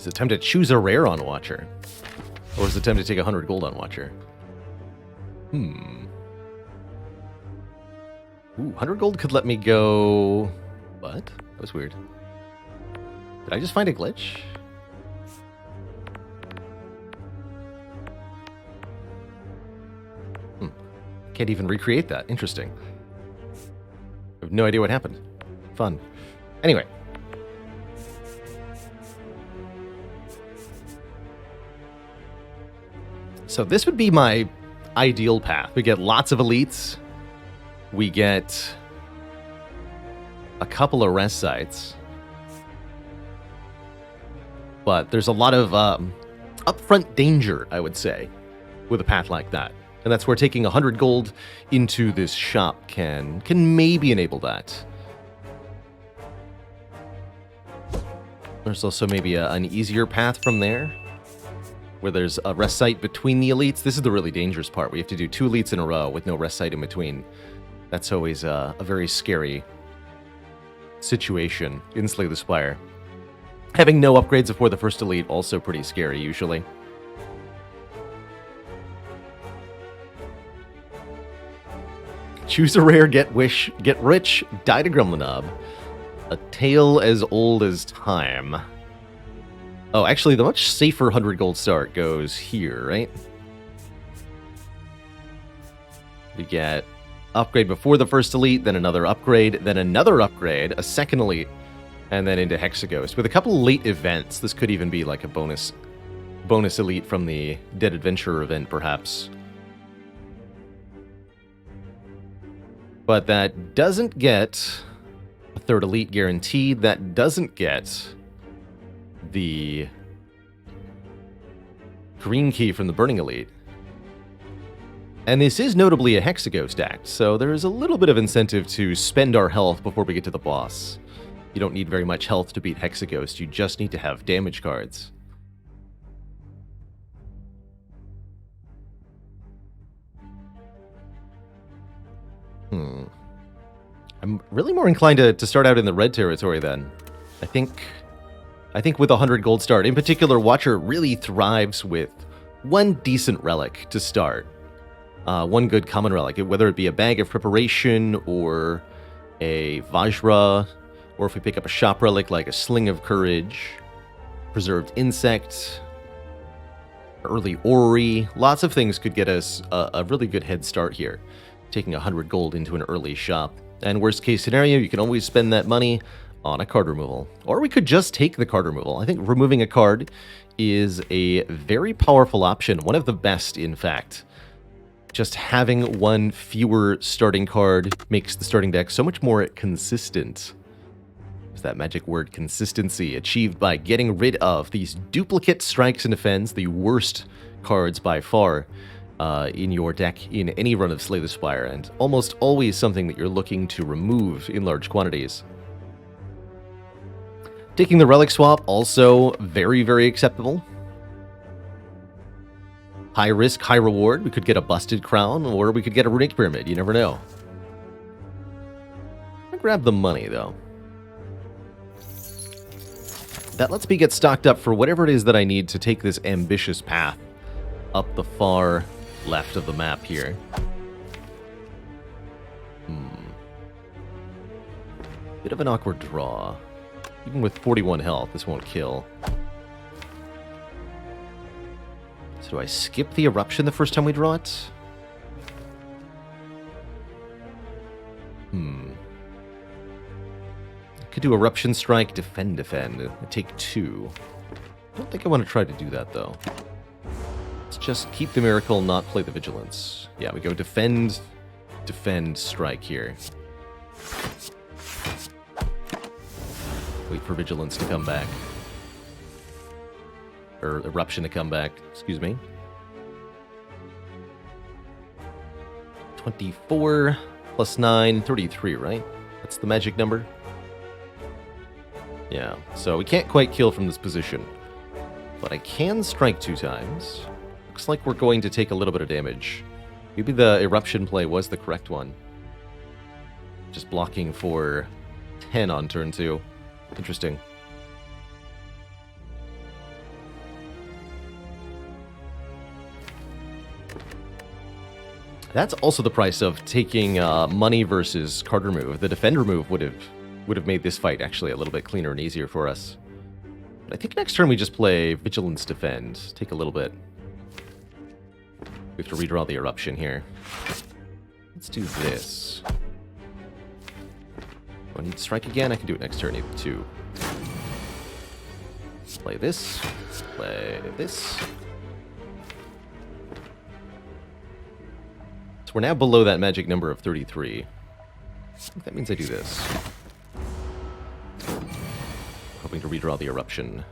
Is it time to choose a rare on Watcher? Or is it time to take 100 gold on Watcher? Ooh, 100 gold could let me go... What? That was weird. Did I just find a glitch? Can't even recreate that. Interesting. I have no idea what happened. Fun. Anyway. So this would be my ideal path. We get lots of elites. We get a couple of rest sites. But there's a lot of upfront danger, I would say, with a path like that. And that's where taking 100 gold into this shop can maybe enable that. There's also maybe an easier path from there, where there's a rest site between the elites. This is the really dangerous part. We have to do 2 elites in a row with no rest site in between. That's always a very scary situation in Slay the Spire. Having no upgrades before the first elite, also pretty scary, usually. Choose a rare, get rich, die to Gremlinob. A tale as old as time. Oh, actually, the much safer 100 gold start goes here, right? We get upgrade before the first elite, then another upgrade, a second elite, and then into Hexaghost. With a couple late events, this could even be like a bonus elite from the Dead Adventurer event, perhaps. But that doesn't get a third elite guaranteed. That doesn't get the green key from the Burning Elite. And this is notably a Hexaghost act, so there is a little bit of incentive to spend our health before we get to the boss. You don't need very much health to beat Hexaghost, you just need to have damage cards. I'm really more inclined to start out in the red territory then. I think with a 100 gold start, in particular, Watcher really thrives with one decent relic to start. One good common relic, whether it be a bag of preparation or a Vajra, or if we pick up a shop relic like a Sling of Courage, Preserved Insect, Early Orrery. Lots of things could get us a really good head start here, taking 100 gold into an early shop. And worst case scenario, you can always spend that money on a card removal. Or we could just take the card removal. I think removing a card is a very powerful option, one of the best, in fact. Just having one fewer starting card makes the starting deck so much more consistent. There's that magic word, consistency, achieved by getting rid of these duplicate strikes and defends, the worst cards by far in your deck in any run of Slay the Spire, and almost always something that you're looking to remove in large quantities. Taking the relic swap, also very, very acceptable. High risk, high reward. We could get a busted crown, or we could get a runic pyramid. You never know. I'll grab the money, though. That lets me get stocked up for whatever it is that I need to take this ambitious path up the far left of the map here. Bit of an awkward draw. Even with 41 health, this won't kill. So do I skip the eruption the first time we draw it? Could do eruption strike, defend, take 2. I don't think I want to try to do that, though. Let's just keep the miracle, not play the vigilance. Yeah, we go defend, strike here. Wait for vigilance to come back. Or eruption to come back, excuse me. 24 plus 9, 33, right? That's the magic number. Yeah, so we can't quite kill from this position. But I can strike 2 times. Looks like we're going to take a little bit of damage. Maybe the eruption play was the correct one. Just blocking for 10 on turn 2. Interesting. That's also the price of taking money versus card remove. The defend remove would have made this fight actually a little bit cleaner and easier for us. But I think next turn we just play Vigilance Defend. Take a little bit. We have to redraw the Eruption here. Let's do this. Do I need to strike again? I can do it next turn, too. Play this. Play this. So we're now below that magic number of 33. I think that means I do this. Hoping to redraw the Eruption.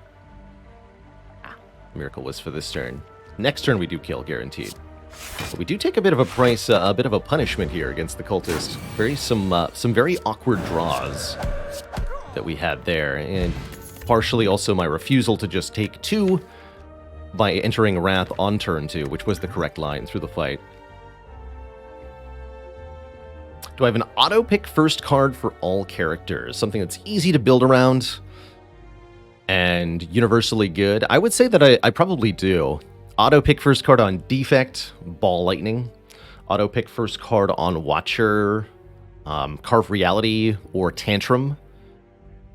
Miracle was for this turn. Next turn we do kill, guaranteed. But we do take a bit of a price, a bit of a punishment here against the cultist. Some very awkward draws that we had there, and partially also my refusal to just take 2 by entering Wrath on turn 2, which was the correct line through the fight. Do I have an auto-pick first card for all characters? Something that's easy to build around and universally good? I would say that I probably do. Auto-pick first card on Defect, Ball Lightning. Auto-pick first card on Watcher, Carve Reality, or Tantrum.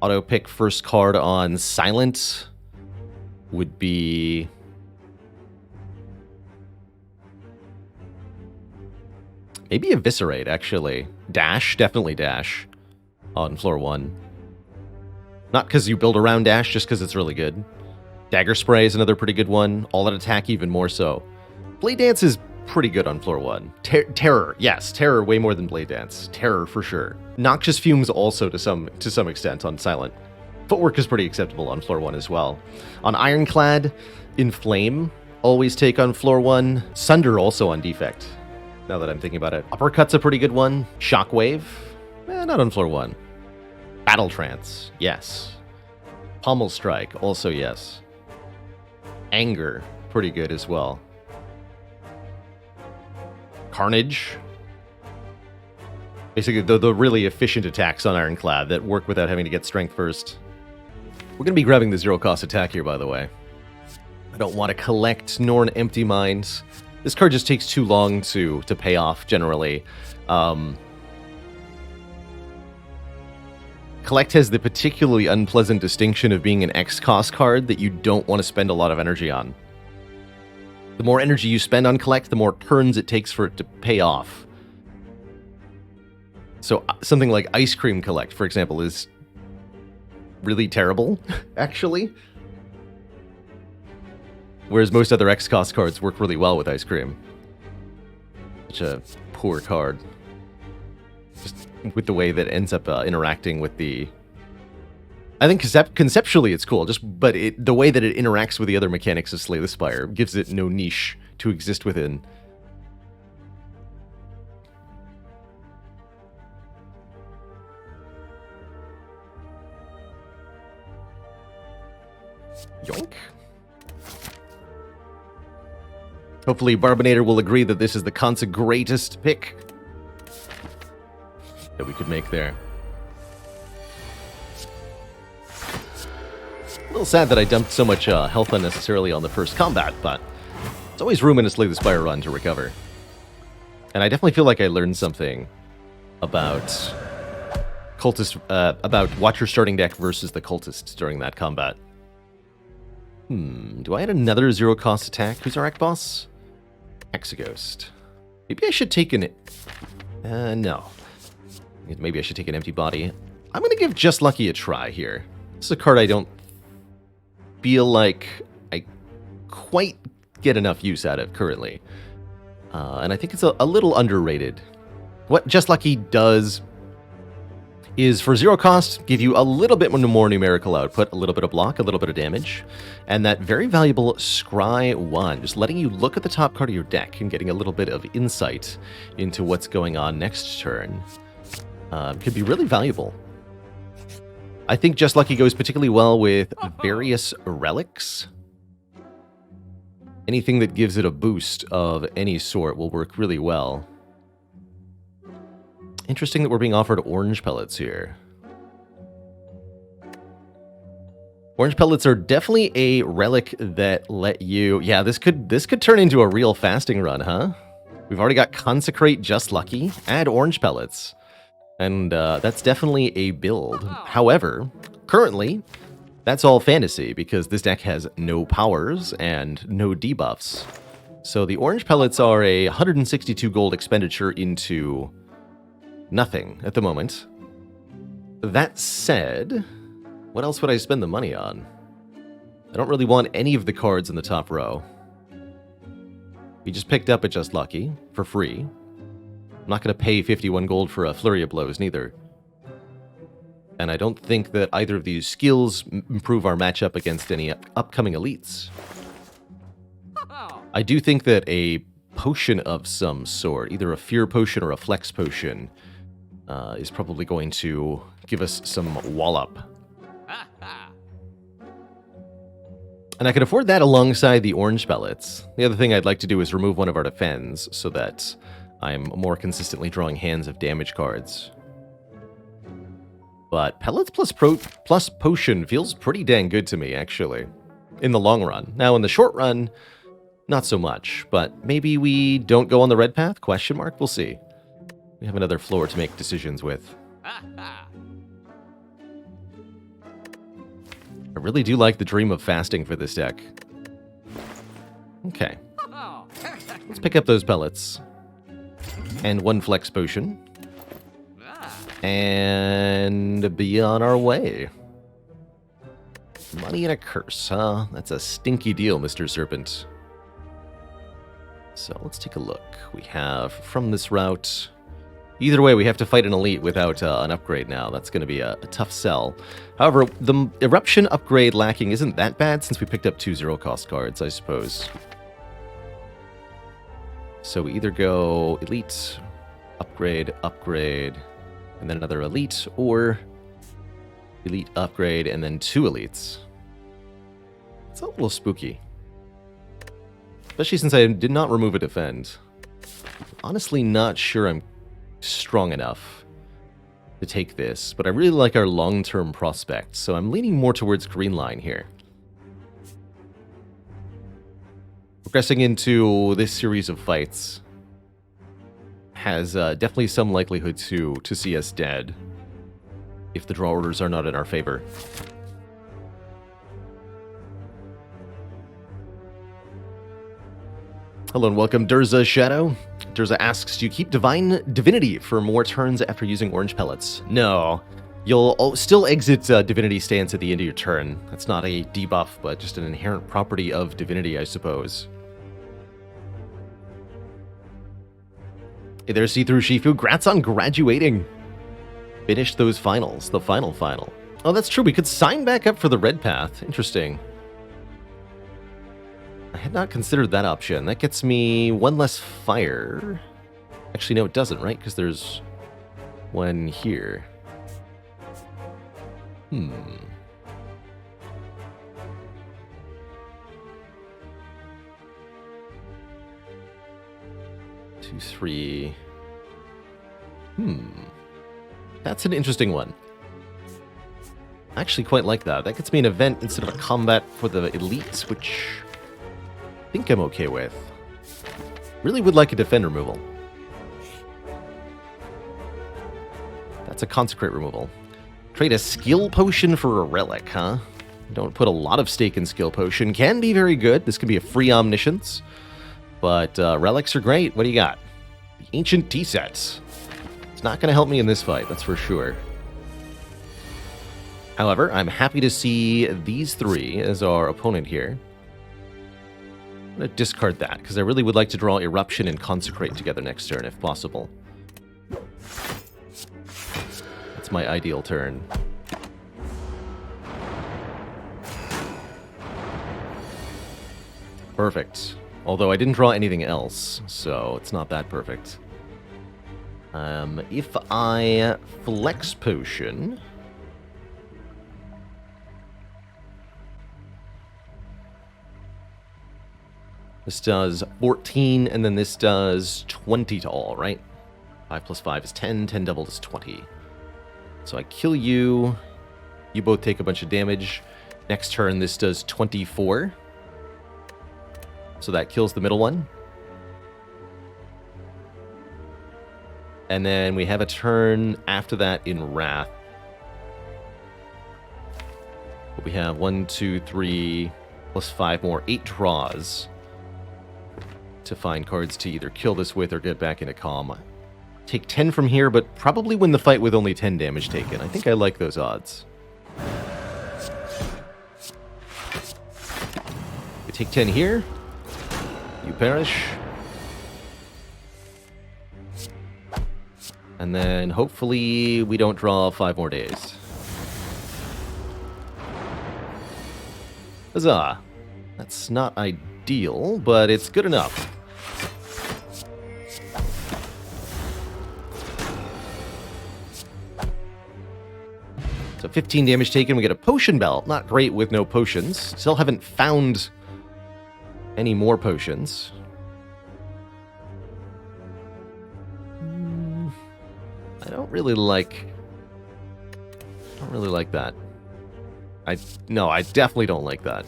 Auto-pick first card on Silent would be... maybe Eviscerate, actually. Dash, definitely Dash on floor 1. Not because you build around Dash, just because it's really good. Dagger Spray is another pretty good one. All-out Attack even more so. Blade Dance is pretty good on floor 1. Terror, yes. Terror way more than Blade Dance. Terror for sure. Noxious Fumes also to some extent on Silent. Footwork is pretty acceptable on floor 1 as well. On Ironclad, Inflame, always take on floor 1. Sunder also on Defect, now that I'm thinking about it. Uppercut's a pretty good one. Shockwave, not on floor 1. Battle Trance, yes. Pommel Strike, also yes. Anger, pretty good as well. Carnage. Basically, the really efficient attacks on Ironclad that work without having to get strength first. We're going to be grabbing the zero-cost attack here, by the way. I don't want to collect nor an Empty Mind. This card just takes too long to pay off, generally. Collect has the particularly unpleasant distinction of being an X-cost card that you don't want to spend a lot of energy on. The more energy you spend on Collect, the more turns it takes for it to pay off. So something like Ice Cream Collect, for example, is really terrible, actually. Whereas most other X-cost cards work really well with Ice Cream. Such a poor card. Just with the way that it ends up interacting with the... I think conceptually it's cool, but the way that it interacts with the other mechanics of Slay the Spire gives it no niche to exist within. Yoink. Hopefully Barbinator will agree that this is the greatest pick that we could make there. A little sad that I dumped so much health unnecessarily on the first combat, but there's always room in a Slay the Spire run to recover. And I definitely feel like I learned something about cultist, about Watcher starting deck versus the cultists during that combat. Do I add another zero-cost attack? Who's our Act Boss? Exeghost. Maybe I should take an... no. Maybe I should take an Empty Body. I'm going to give Just Lucky a try here. This is a card I don't feel like I quite get enough use out of currently. And I think it's a little underrated. What Just Lucky does is, for zero cost, give you a little bit more numerical output, a little bit of block, a little bit of damage, and that very valuable Scry 1, just letting you look at the top card of your deck and getting a little bit of insight into what's going on next turn, could be really valuable. I think Just Lucky goes particularly well with various relics. Anything that gives it a boost of any sort will work really well. Interesting that we're being offered orange pellets here. Orange pellets are definitely a relic that let you... Yeah, this could turn into a real fasting run, huh? We've already got Consecrate Just Lucky, add Orange Pellets. And that's definitely a build. However, currently, that's all fantasy because this deck has no powers and no debuffs. So the Orange Pellets are a 162 gold expenditure into nothing at the moment. That said, what else would I spend the money on? I don't really want any of the cards in the top row. We just picked up a Just Lucky for free. I'm not going to pay 51 gold for a Flurry of Blows, neither. And I don't think that either of these skills improve our matchup against any upcoming elites. I do think that a potion of some sort, either a Fear Potion or a Flex Potion, is probably going to give us some wallop. And I can afford that alongside the Orange Pellets. The other thing I'd like to do is remove one of our defends so that I'm more consistently drawing hands of damage cards. But Pellets plus Potion feels pretty dang good to me, actually, in the long run. Now, in the short run, not so much, but maybe we don't go on the red path? Question mark? We'll see. We have another floor to make decisions with. I really do like the Dream of Fasting for this deck. Okay. Let's pick up those pellets. And one Flex Potion. And be on our way. Money and a curse, huh? That's a stinky deal, Mr. Serpent. So let's take a look. We have from this route... Either way, we have to fight an elite without an upgrade now. That's going to be a tough sell. However, the Eruption upgrade lacking isn't that bad since we picked up 2 0-cost cards, I suppose. So we either go Elite, Upgrade, Upgrade, and then another Elite, or Elite, Upgrade, and then 2 Elites. It's a little spooky. Especially since I did not remove a Defend. Honestly, not sure I'm strong enough to take this, but I really like our long-term prospects, so I'm leaning more towards green line here. Progressing into this series of fights has definitely some likelihood to see us dead if the draw orders are not in our favor. Hello and welcome, Durza Shadow. Durza asks, do you keep Divine Divinity for more turns after using Orange Pellets? No. You'll still exit Divinity Stance at the end of your turn. That's not a debuff, but just an inherent property of Divinity, I suppose. Hey there, See-Through Shifu. Grats on graduating. Finished those finals. The final. Oh, that's true. We could sign back up for the red path. Interesting. I had not considered that option. That gets me one less fire. Actually, no, it doesn't, right? Because there's one here. 2, 3. That's an interesting one. I actually quite like that. That gets me an event instead of a combat for the elites, which I think I'm okay with. Really would like a defend removal. That's a consecrate removal. Trade a skill potion for a relic, huh? Don't put a lot of stake in skill potion. Can be very good. This can be a free omniscience. But relics are great. What do you got? The Ancient Tea Sets. It's not going to help me in this fight, that's for sure. However, I'm happy to see these 3 as our opponent here. I'm going to discard that, because I really would like to draw Eruption and Consecrate together next turn, if possible. That's my ideal turn. Perfect. Although I didn't draw anything else, so it's not that perfect. If I Flex Potion... This does 14, and then this does 20 to all, right? 5 plus 5 is 10, 10 doubled is 20. So I kill you, you both take a bunch of damage. Next turn, this does 24. So that kills the middle one. And then we have a turn after that in Wrath. We have 1, 2, 3, plus 5 more, 8 draws to find cards to either kill this with or get back into Calm. Take 10 from here, but probably win the fight with only 10 damage taken. I think I like those odds. We take 10 here. You perish. And then hopefully we don't draw 5 more days. Huzzah. That's not ideal, but it's good enough. So 15 damage taken, we get a potion belt. Not great with no potions. Still haven't found any more potions. I don't really like that. No, I definitely don't like that.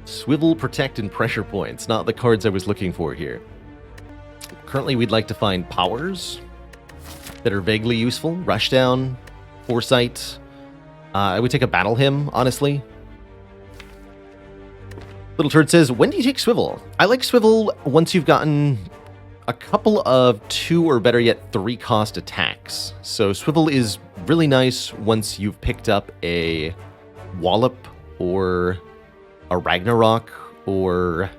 Swivel, Protect, and Pressure Points. Not the cards I was looking for here. Currently, we'd like to find powers that are vaguely useful. Rushdown, Foresight. I would take a Battle Hymn, honestly. Little Turd says, when do you take Swivel? I like Swivel once you've gotten a couple of 2 or better yet 3 cost attacks. So Swivel is really nice once you've picked up a Wallop or a Ragnarok or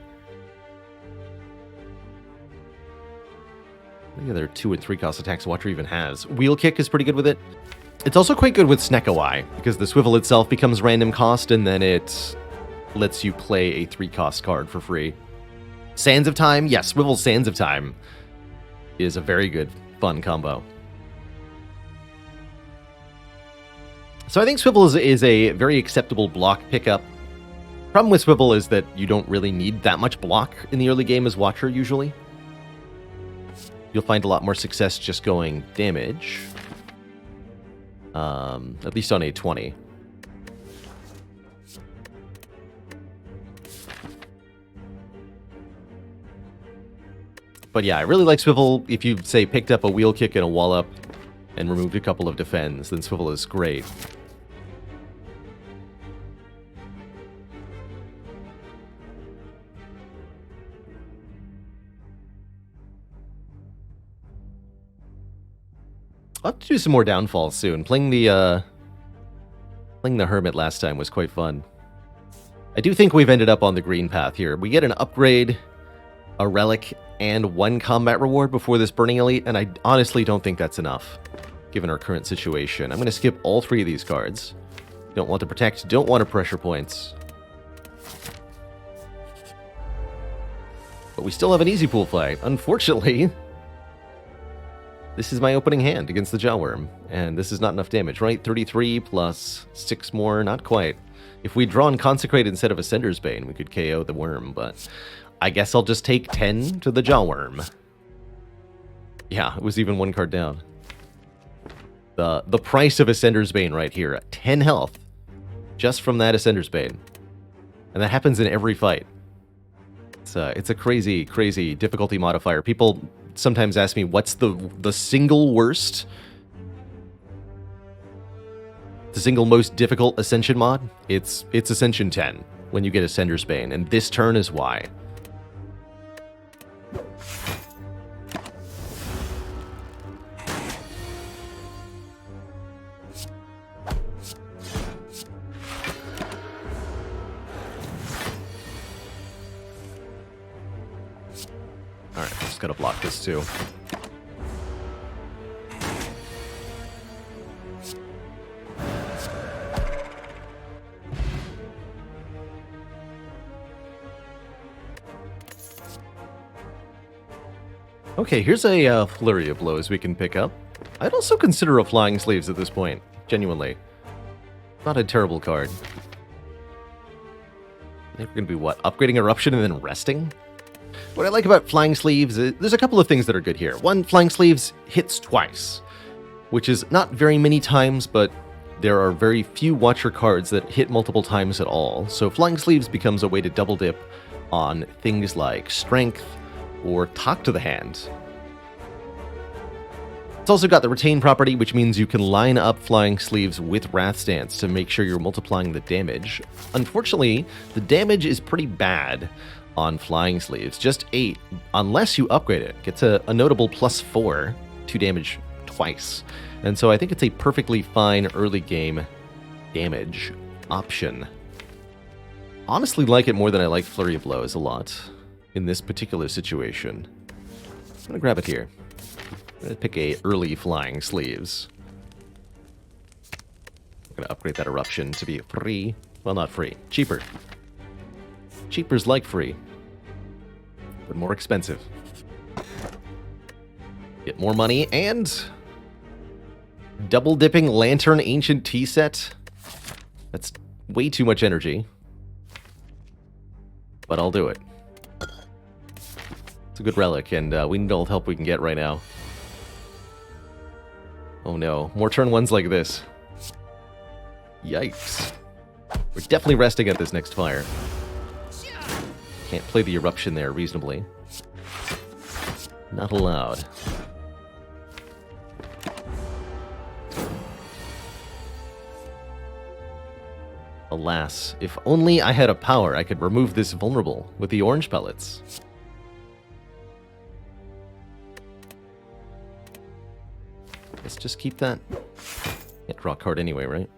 the other 2 and 3 cost attacks Watcher even has. Wheel Kick is pretty good with it. It's also quite good with Snekawai because the Swivel itself becomes random cost and then it lets you play a 3 cost card for free. Sands of Time, yes, Swivel Sands of Time is a very good, fun combo. So I think Swivel is a very acceptable block pickup. Problem with Swivel is that you don't really need that much block in the early game as Watcher, usually. You'll find a lot more success just going damage. At least on a 20. But yeah, I really like Swivel. If you, say, picked up a Wheel Kick and a Wallop and removed a couple of defends, then Swivel is great. I'll have to do some more downfalls soon. Playing the Hermit last time was quite fun. I do think we've ended up on the green path here. We get an upgrade, a relic, and 1 combat reward before this Burning Elite, and I honestly don't think that's enough, given our current situation. I'm going to skip all 3 of these cards. Don't want to protect, don't want to pressure points. But we still have an easy pool play. Unfortunately, this is my opening hand against the Jawworm, and this is not enough damage, right? 33 plus 6 more, not quite. If we'd drawn Consecrate instead of Ascender's Bane, we could KO the worm, but I guess I'll just take 10 to the Jawworm. Yeah, it was even 1 card down. The price of Ascender's Bane right here, 10 health, just from that Ascender's Bane. And that happens in every fight. It's a crazy, crazy difficulty modifier. People sometimes ask me, what's the single worst, the single most difficult Ascension mod? It's Ascension 10, when you get Ascender's Bane, and this turn is why. Alright, just gotta block this too. Okay, here's a flurry of blows we can pick up. I'd also consider a Flying Sleeves at this point, genuinely. Not a terrible card. I think we're gonna be what? Upgrading Eruption and then resting? What I like about Flying Sleeves is there's a couple of things that are good here. One, Flying Sleeves hits twice, which is not very many times, but there are very few Watcher cards that hit multiple times at all. So Flying Sleeves becomes a way to double dip on things like Strength or Talk to the Hand. It's also got the retain property, which means you can line up Flying Sleeves with Wrath Stance to make sure you're multiplying the damage. Unfortunately, the damage is pretty bad on Flying Sleeves, just 8, unless you upgrade it. Gets a notable +4 to damage twice. And so I think it's a perfectly fine early game damage option. Honestly like it more than I like Flurry of Blows a lot in this particular situation. I'm going to grab it here. I'm going to pick a early Flying Sleeves. I'm going to upgrade that Eruption to be free. Well, not free. Cheaper. Cheaper's like free, but more expensive. Get more money and double-dipping Lantern Ancient Tea Set. That's way too much energy, but I'll do it. It's a good relic, and we need all the help we can get right now. Oh no, more turn ones like this. Yikes. We're definitely resting at this next fire. Can't play the Eruption there reasonably. Not allowed. Alas, if only I had a power, I could remove this vulnerable with the Orange Pellets. Let's just keep that. Can't draw a card anyway, right?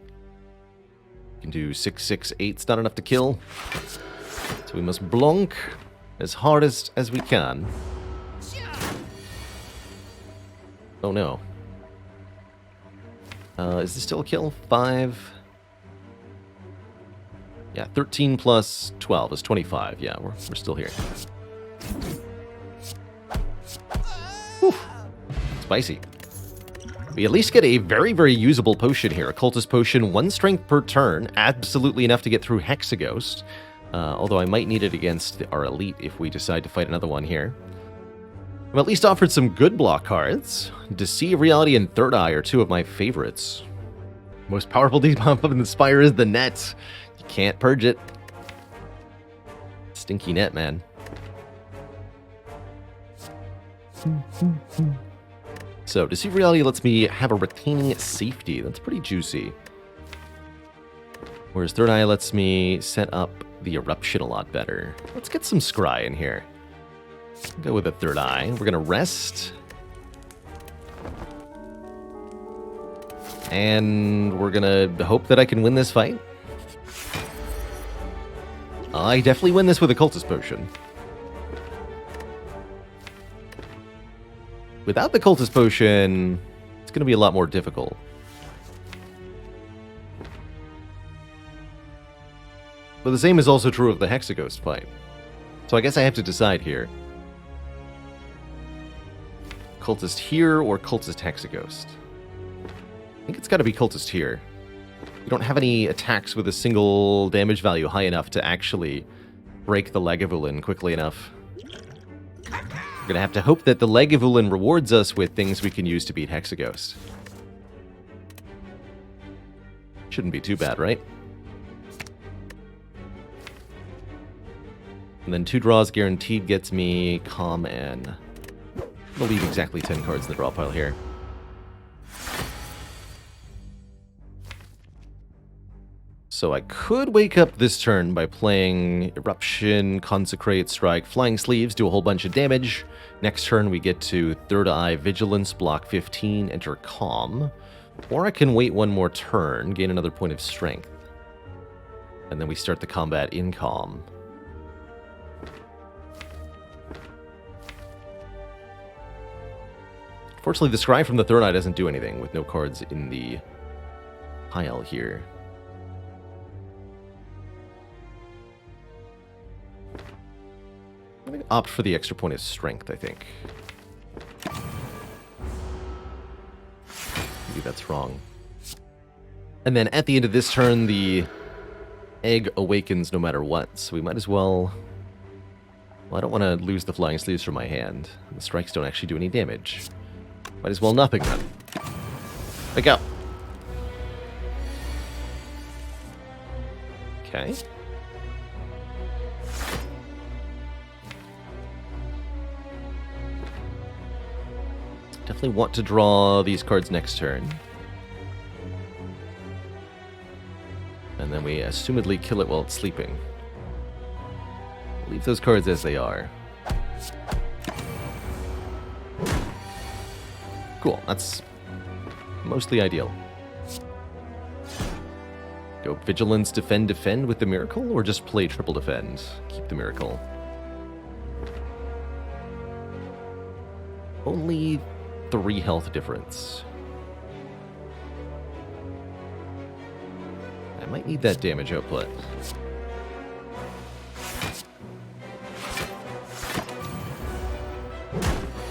Can do 6, 6, 8. It's not enough to kill. So we must blonk as hard as we can. Oh no. Is this still a kill? 5. Yeah, 13 plus 12 is 25. Yeah, we're still here. Whew. Spicy. We at least get a very, very usable potion here. A Cultist Potion, 1 strength per turn. Absolutely enough to get through Hexaghost. Although I might need it against our Elite if we decide to fight another one here. I'm at least offered some good block cards. Deceive Reality and Third Eye are 2 of my favorites. Most powerful debuff in the Spire is the net. You can't purge it. Stinky net, man. So, Deceive Reality lets me have a retaining safety. That's pretty juicy. Whereas Third Eye lets me set up the Eruption a lot better. Let's get some Scry in here. Go with a Third Eye. We're going to rest. And we're going to hope that I can win this fight. I definitely win this with a Cultist Potion. Without the Cultist Potion, it's going to be a lot more difficult. But the same is also true of the Hexaghost fight. So I guess I have to decide here. Cultist here or Cultist Hexaghost? I think it's got to be Cultist here. We don't have any attacks with a single damage value high enough to actually break the Lagavulin quickly enough. We're going to have to hope that the Lagavulin rewards us with things we can use to beat Hexaghost. Shouldn't be too bad, right? And then 2 draws guaranteed gets me Calm and... I'm going to leave exactly 10 cards in the draw pile here. So I could wake up this turn by playing Eruption, Consecrate, Strike, Flying Sleeves, do a whole bunch of damage. Next turn we get to Third Eye, Vigilance, block 15, enter Calm. Or I can wait 1 more turn, gain another point of strength. And then we start the combat in Calm. Fortunately, the Scry from the Third Eye doesn't do anything with no cards in the pile here. I'm going to opt for the extra point of strength, I think. Maybe that's wrong. And then at the end of this turn, the egg awakens no matter what, so we might as well... Well, I don't want to lose the Flying Sleeves from my hand. The strikes don't actually do any damage. Might as well nothing then. Wake up. Okay. definitely want to draw these cards next turn. And then we assumedly kill it while it's sleeping. Leave those cards as they are. Cool, that's mostly ideal. Go Vigilance, Defend, Defend with the Miracle, or just play Triple Defend? Keep the Miracle. Only 3 health difference. I might need that damage output.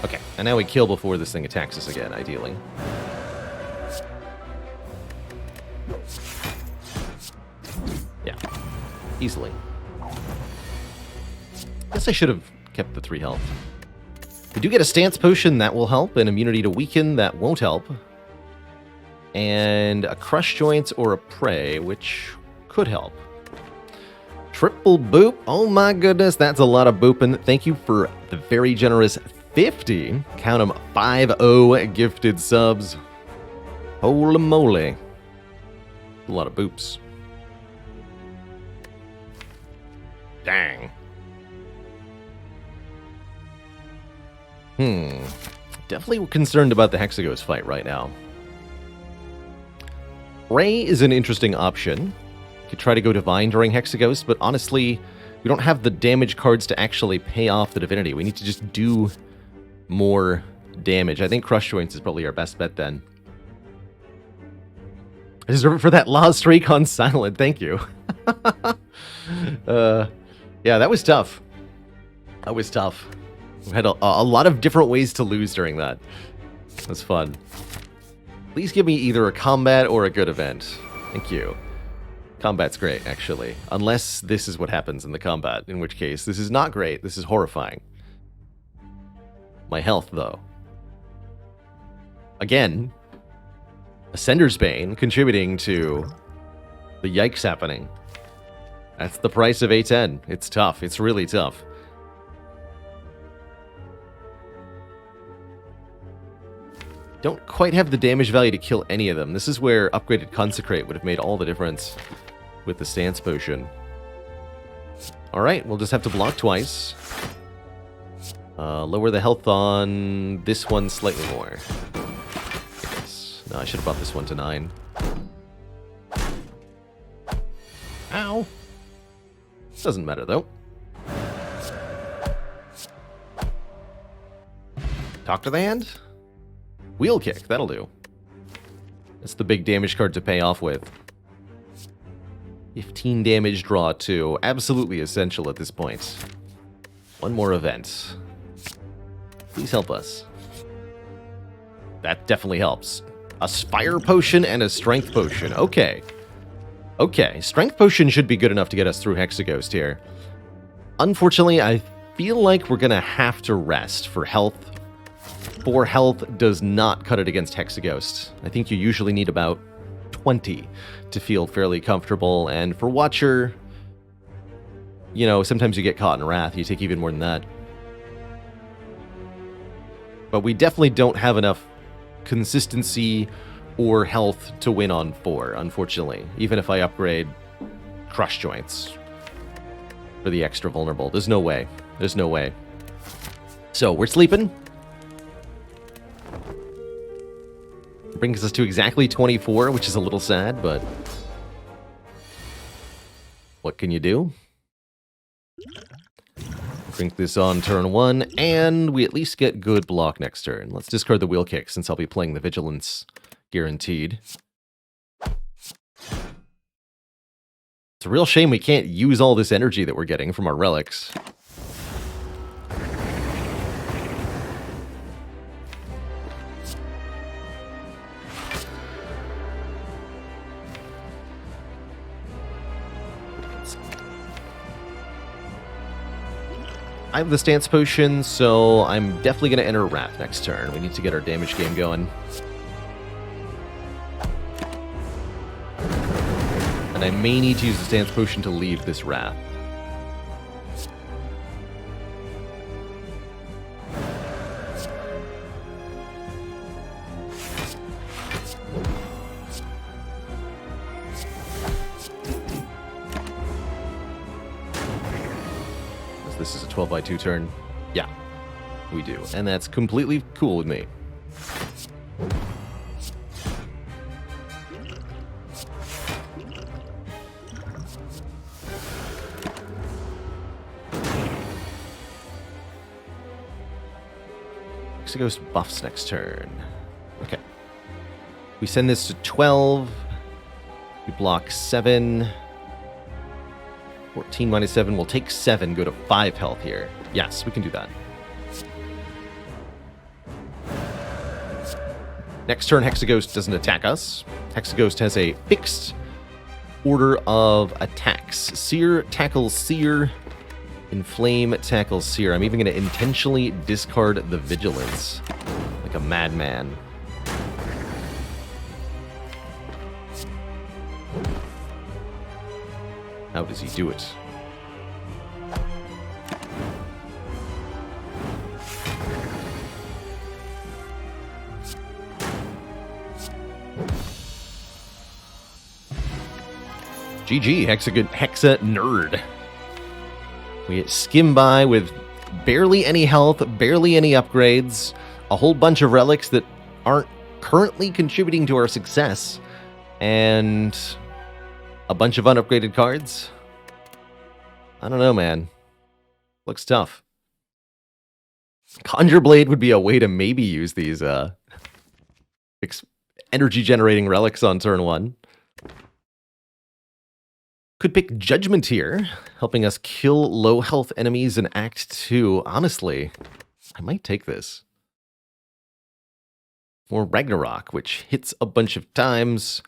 Okay, and now we kill before this thing attacks us again, ideally. Yeah, easily. Guess I should have kept the 3 health. We do get a Stance Potion, that will help, and Immunity to Weaken, that won't help. And a Crush Joints or a Prey, which could help. Triple boop. Oh my goodness, that's a lot of booping. Thank you for the very generous 50. Count them, 50 gifted subs. Holy moly. A lot of boops. Dang. Definitely concerned about the Hexaghost fight right now. Ray is an interesting option. Could try to go Divine during Hexaghost, but honestly, we don't have the damage cards to actually pay off the Divinity. We need to just do more damage. I think Crush Joints is probably our best bet then. I deserve it for that Lost Streak on Silent. Thank you. Yeah, that was tough. That was tough. We had a lot of different ways to lose during that. It was fun. Please give me either a combat or a good event. Thank you. Combat's great, actually. Unless this is what happens in the combat, in which case, this is not great. This is horrifying. My health, though. Again, Ascender's Bane contributing to the yikes happening. That's the price of A10. It's tough. It's really tough. Don't quite have the damage value to kill any of them. This is where upgraded Consecrate would have made all the difference with the Stance Potion. Alright, we'll just have to block twice. Lower the health on this one slightly more. Yes. No, I should have brought this one to 9. Ow! Doesn't matter, though. Talk to the hand? Wheel Kick, that'll do. That's the big damage card to pay off with. 15 damage, draw 2. Absolutely essential at this point. One more event. Please help us. That definitely helps. A Fire Potion and a Strength Potion. Okay. Okay, Strength Potion should be good enough to get us through Hexaghost here. Unfortunately, I feel like we're gonna have to rest for health. 4 health does not cut it against Hexaghost. I think you usually need about 20 to feel fairly comfortable, and for Watcher, you know, sometimes you get caught in Wrath, you take even more than that. But we definitely don't have enough consistency or health to win on 4, unfortunately, even if I upgrade Crush Joints for the extra vulnerable. There's no way. There's no way. So, we're sleeping. Brings us to exactly 24, which is a little sad, but what can you do? Drink this on turn 1, and we at least get good block next turn. Let's discard the Wheel Kick, since I'll be playing the Vigilance guaranteed. It's a real shame we can't use all this energy that we're getting from our relics. I have the Stance Potion, so I'm definitely going to enter Wrath next turn. We need to get our damage game going. And I may need to use the Stance Potion to leave this Wrath. this is a 12 by 2 turn. Yeah, we do. And that's completely cool with me. Ghost buffs next turn. Okay. We send this to 12. We block 7. 14 minus 7. We'll take 7, go to 5 health here. Yes, we can do that. Next turn, Hexaghost doesn't attack us. Hexaghost has a fixed order of attacks. Seer, Tackle, Seer. Inflame, Tackle, Seer. I'm even going to intentionally discard the Vigilance. Like a madman. How does he do it? GG, Hexa Nerd. We skim by with barely any health, barely any upgrades, a whole bunch of relics that aren't currently contributing to our success, and a bunch of unupgraded cards. I don't know, man. Looks tough. Conjure Blade would be a way to maybe use these energy-generating relics on turn 1. Could pick Judgment here, helping us kill low-health enemies in Act 2. Honestly, I might take this. Or Ragnarok, which hits a bunch of times.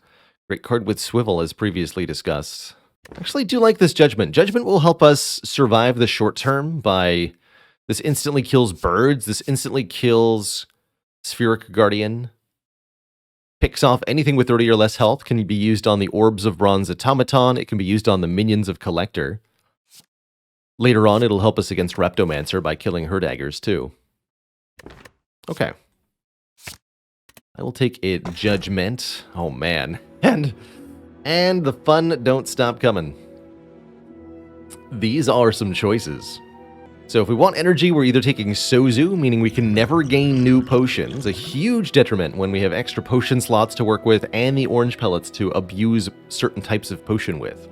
Great card with Swivel, as previously discussed. I actually do like this Judgment. Judgment will help us survive the short term by... This instantly kills birds. This instantly kills Spheric Guardian. Picks off anything with 30 or less health. Can be used on the Orbs of Bronze Automaton. It can be used on the minions of Collector. Later on, it'll help us against Reptomancer by killing her daggers, too. Okay. I will take it Judgment. Oh, man. And the fun don't stop coming. These are some choices. So if we want energy, we're either taking Sozu, meaning we can never gain new potions, a huge detriment when we have extra potion slots to work with, and the orange pellets to abuse certain types of potion with.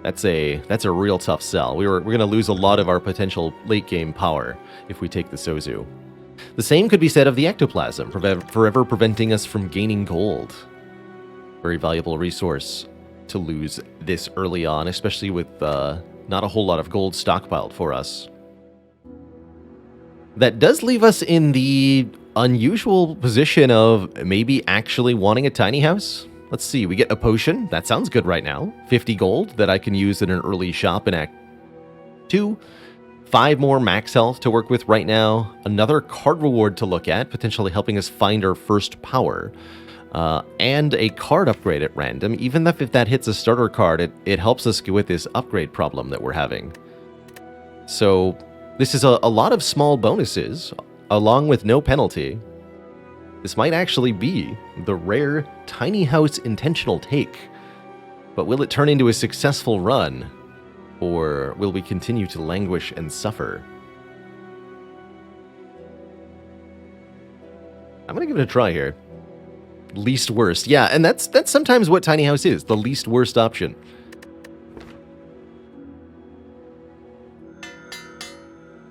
That's a real tough sell. We're going to lose a lot of our potential late game power if we take the Sozu. The same could be said of the ectoplasm, forever preventing us from gaining gold. Very valuable resource to lose this early on, especially with not a whole lot of gold stockpiled for us. That does leave us in the unusual position of maybe actually wanting a tiny house. Let's see, we get a potion. That sounds good right now. 50 gold that I can use in an early shop in Act 2. 5 more max health to work with right now. Another card reward to look at, potentially helping us find our first power. And a card upgrade at random. Even if that hits a starter card, it helps us with this upgrade problem that we're having. So... this is a lot of small bonuses, along with no penalty. This might actually be the rare tiny house intentional take. But will it turn into a successful run? Or will we continue to languish and suffer? I'm going to give it a try here. Least worst. Yeah, and that's sometimes what tiny house is, the least worst option.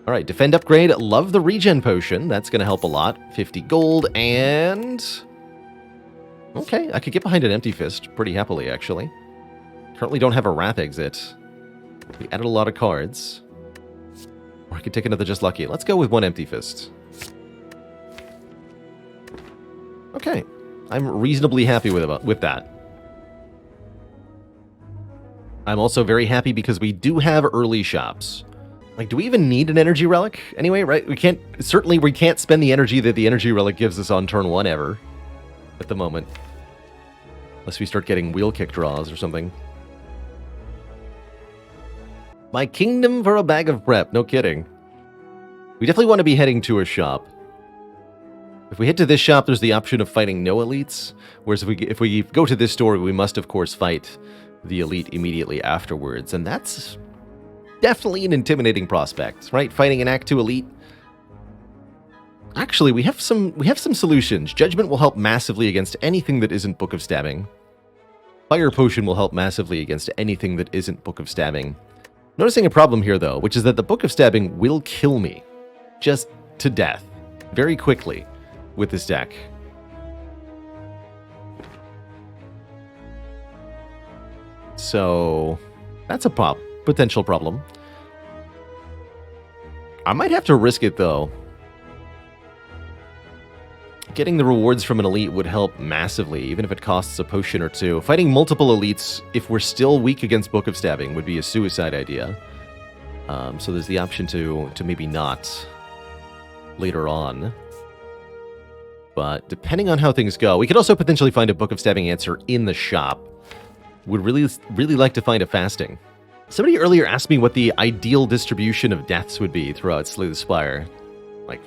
All right, defend upgrade. Love the regen potion. That's going to help a lot. 50 gold and... okay, I could get behind an Empty Fist pretty happily, actually. Currently don't have a Wrath exit. We added a lot of cards. Or I could take another Just Lucky. Let's go with one Empty Fist. Okay, I'm reasonably happy with that. I'm also very happy because we do have early shops. Like, do we even need an energy relic anyway, right? We can't spend the energy that the energy relic gives us on turn 1 ever at the moment. Unless we start getting wheel kick draws or something. My kingdom for a bag of prep, no kidding. We definitely want to be heading to a shop. If we head to this shop, there's the option of fighting no elites. Whereas if we go to this store, we must, of course, fight the elite immediately afterwards. And that's definitely an intimidating prospect, right? Fighting an Act 2 elite. Actually, we have some solutions. Judgment will help massively against anything that isn't Book of Stabbing. Fire Potion will help massively against anything that isn't Book of Stabbing. Noticing a problem here, though, which is that the Book of Stabbing will kill me. Just to death. Very quickly with this deck. So, that's a potential problem. I might have to risk it, though. Getting the rewards from an elite would help massively, even if it costs a potion or two. Fighting multiple elites, if we're still weak against Book of Stabbing, would be a suicide idea. So there's the option to maybe not later on. But depending on how things go, we could also potentially find a Book of Stabbing answer in the shop. Would really like to find a fasting. Somebody earlier asked me what the ideal distribution of deaths would be throughout Slay the Spire. Like,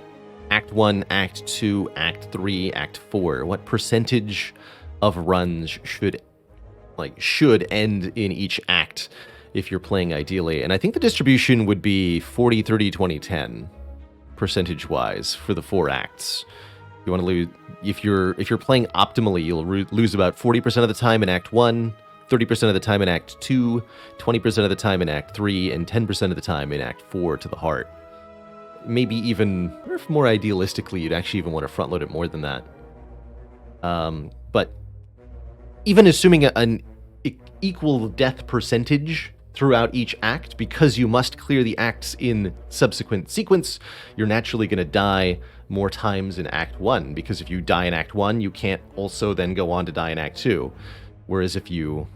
Act 1, Act 2, Act 3, Act 4. What percentage of runs should end in each act if you're playing ideally? And I think the distribution would be 40, 30, 20, 10, percentage-wise for the 4 acts. You want to lose if you're playing optimally, you'll lose about 40% of the time in Act 1, 30% of the time in Act 2, 20% of the time in Act 3, and 10% of the time in Act 4 to the heart. Maybe even, or if more idealistically, you'd actually even want to front load it more than that. But even assuming an equal death percentage throughout each act, because you must clear the acts in subsequent sequence, you're naturally going to die more times in Act 1, because if you die in Act 1, you can't also then go on to die in Act 2. Whereas if you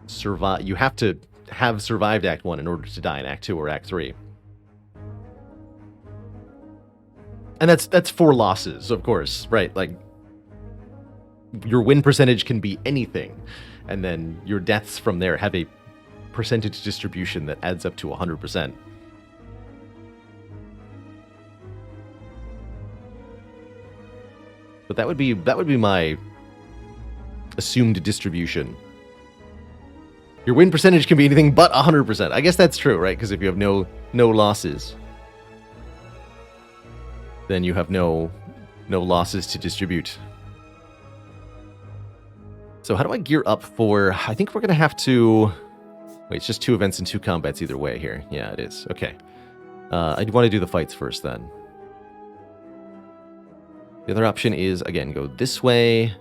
survive, you have to have survived Act 1 in order to die in Act 2 or Act 3. And that's 4 losses, of course, right? Like, your win percentage can be anything, and then your deaths from there have a percentage distribution that adds up to 100%. But that would be my assumed distribution. Your win percentage can be anything but 100%. I guess that's true, right? Because if you have no losses, then you have no losses to distribute. So how do I gear up for... I think we're going to have to... Wait, it's just 2 events and 2 combats either way here. Yeah, it is. Okay. I want to do the fights first, then. The other option is, again, go this way.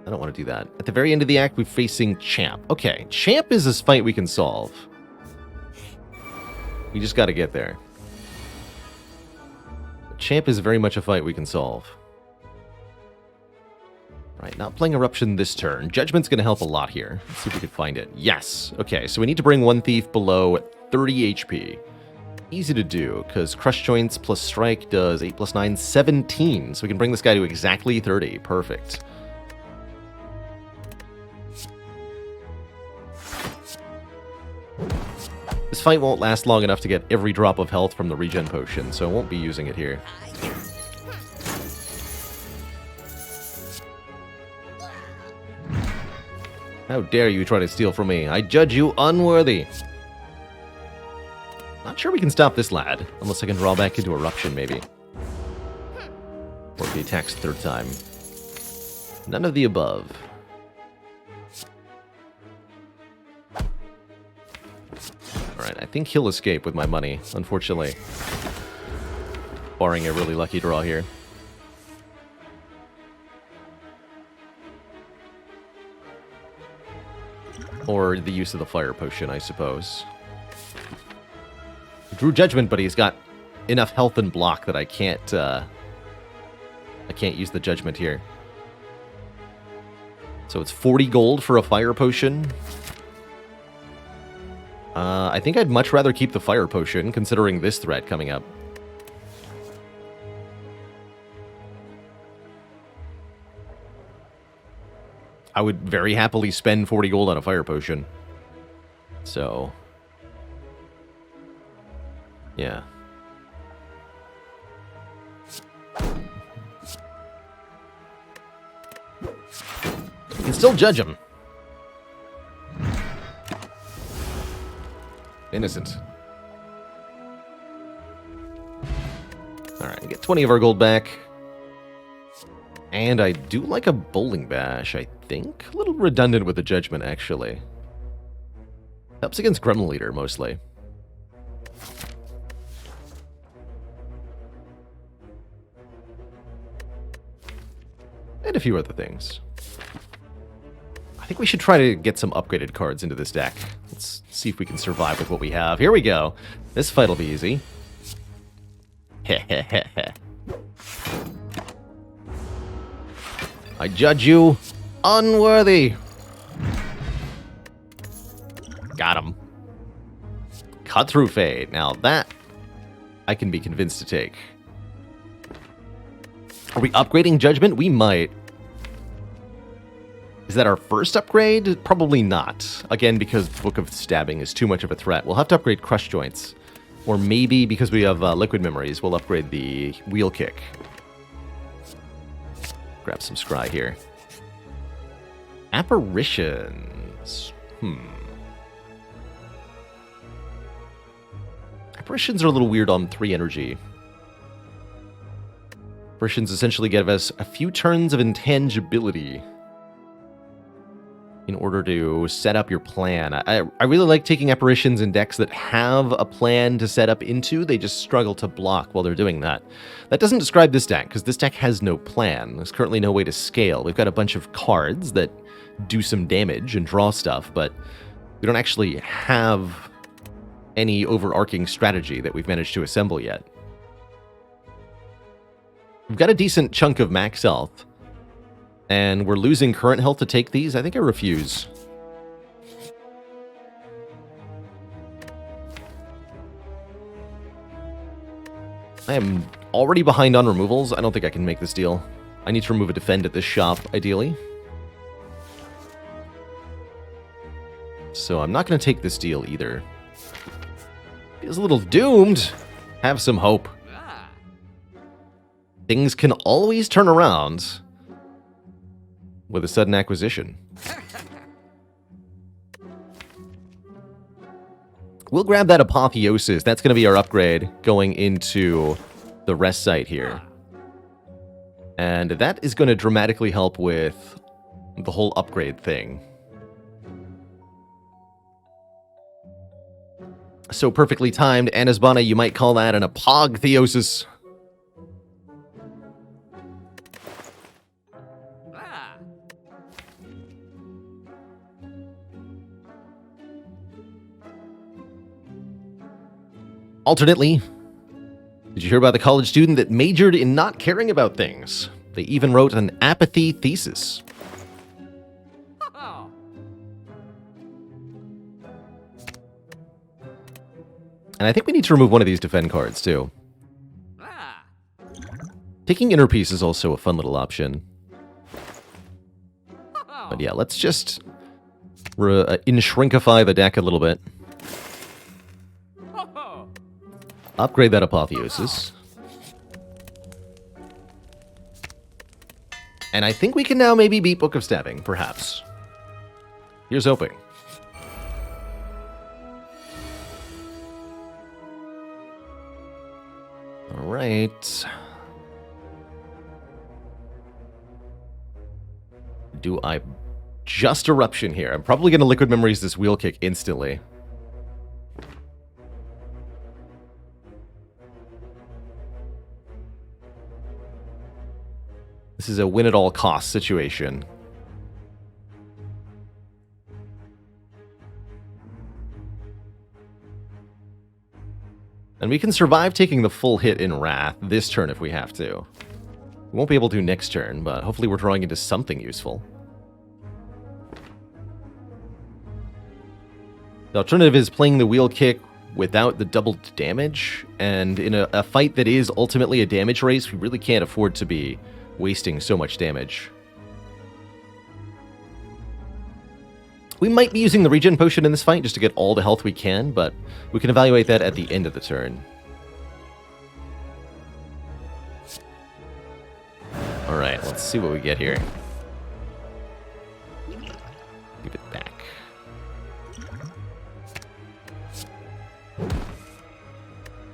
I don't want to do that. At the very end of the act, we're facing Champ. Okay, Champ is this fight we can solve. We just got to get there. Champ is very much a fight we can solve. Right, not playing Eruption this turn. Judgment's going to help a lot here. Let's see if we can find it. Yes. Okay, so we need to bring one thief below 30 HP. Easy to do, because Crush Joints plus Strike does 8 plus 9, 17. So we can bring this guy to exactly 30. Perfect. This fight won't last long enough to get every drop of health from the regen potion, so I won't be using it here. How dare you try to steal from me? I judge you unworthy. Not sure we can stop this lad, unless I can draw back into Eruption, maybe. Or if he attacks 3rd time. None of the above. Alright, I think he'll escape with my money, unfortunately. Barring a really lucky draw here. Or the use of the Fire Potion, I suppose. Drew Judgment, but he's got enough health and block that I can't use the Judgment here. So it's 40 gold for a Fire Potion. I think I'd much rather keep the Fire Potion, considering this threat coming up. I would very happily spend 40 gold on a Fire Potion. So... yeah. You can still judge him. Innocent. Alright, we get 20 of our gold back. And I do like a bowling bash, I think. A little redundant with the judgment, actually. Helps against Gremlin Leader, mostly. And a few other things. I think we should try to get some upgraded cards into this deck. Let's see if we can survive with what we have. Here we go. This fight will be easy. I judge you unworthy. Got him. Cut through Fade. Now that I can be convinced to take. Are we upgrading Judgment? We might. Is that our first upgrade? Probably not. Again, because Book of Stabbing is too much of a threat. We'll have to upgrade Crush Joints. Or maybe, because we have Liquid Memories, we'll upgrade the Wheel Kick. Grab some Scry here. Apparitions. Apparitions are a little weird on 3 energy. Apparitions essentially give us a few turns of intangibility in order to set up your plan. I really like taking apparitions in decks that have a plan to set up into. They just struggle to block while they're doing that. That doesn't describe this deck, because this deck has no plan. There's currently no way to scale. We've got a bunch of cards that do some damage and draw stuff, but we don't actually have any overarching strategy that we've managed to assemble yet. We've got a decent chunk of max health, and we're losing current health to take these. I think I refuse. I am already behind on removals. I don't think I can make this deal. I need to remove a defend at this shop, ideally. So I'm not going to take this deal either. Feels a little doomed. Have some hope. Things can always turn around with a sudden acquisition. We'll grab that Apotheosis. That's going to be our upgrade going into the rest site here. And that is going to dramatically help with the whole upgrade thing. So perfectly timed, Anasbana, you might call that an Apotheosis. Alternately, did you hear about the college student that majored in not caring about things? They even wrote an apathy thesis. And I think we need to remove one of these defend cards, too. Taking Inner Peace is also a fun little option. But yeah, let's just shrinkify the deck a little bit. Upgrade that Apotheosis. And I think we can now maybe beat Book of Stabbing, perhaps. Here's hoping. Alright. Do I just Eruption here? I'm probably going to Liquid Memories this Wheel Kick instantly. This is a win-at-all-costs situation. And we can survive taking the full hit in Wrath this turn if we have to. We won't be able to next turn, but hopefully we're drawing into something useful. The alternative is playing the Wheel Kick without the doubled damage, and in a fight that is ultimately a damage race, we really can't afford to be wasting so much damage. We might be using the regen potion in this fight just to get all the health we can, but we can evaluate that at the end of the turn. Alright, let's see what we get here. Give it back.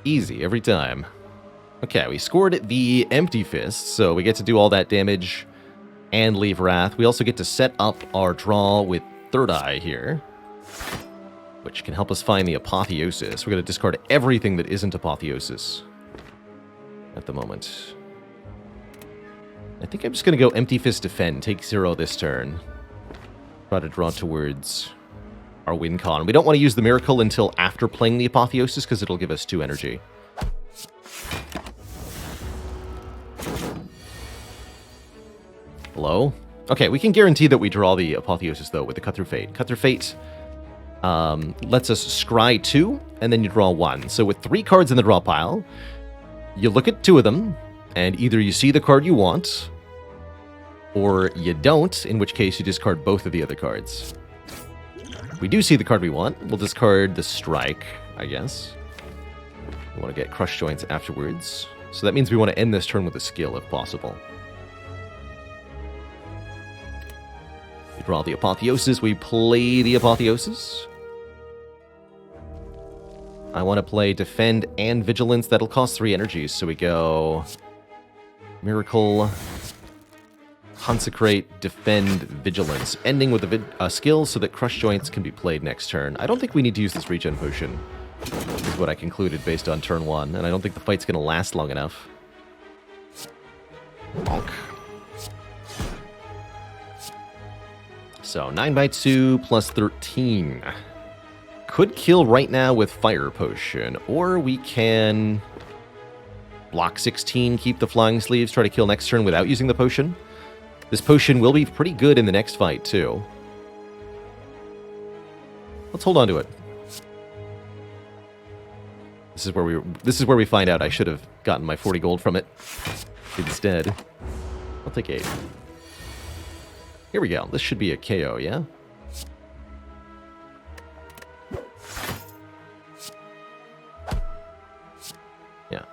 Easy, every time. Okay, we scored the Empty Fist, so we get to do all that damage and leave Wrath. We also get to set up our draw with Third Eye here, which can help us find the Apotheosis. We're going to discard everything that isn't Apotheosis at the moment. I think I'm just going to go Empty Fist Defend, take 0 this turn. Try to draw towards our win con. We don't want to use the Miracle until after playing the Apotheosis, because it'll give us 2 energy. Hello? Okay, we can guarantee that we draw the Apotheosis, though, with the Cut Through Fate. Cut Through Fate lets us scry 2, and then you draw 1. So with 3 cards in the draw pile, you look at 2 of them, and either you see the card you want, or you don't, in which case you discard both of the other cards. We do see the card we want. We'll discard the Strike, I guess. We want to get Crush Joints afterwards. So that means we want to end this turn with a skill, if possible. We draw the Apotheosis. We play the Apotheosis. I want to play Defend and Vigilance. That'll cost 3 energies. So we go Miracle, Consecrate, Defend, Vigilance, ending with a skill so that Crush Joints can be played next turn. I don't think we need to use this regen potion, is what I concluded based on turn 1, and I don't think the fight's going to last long enough. Bonk. So 9 by 2 plus 13. Could kill right now with Fire Potion, or we can block 16, keep the Flying Sleeves, try to kill next turn without using the potion. This potion will be pretty good in the next fight, too. Let's hold on to it. This is where we find out I should have gotten my 40 gold from it instead. I'll take 8. Here we go. This should be a KO, yeah? Yeah.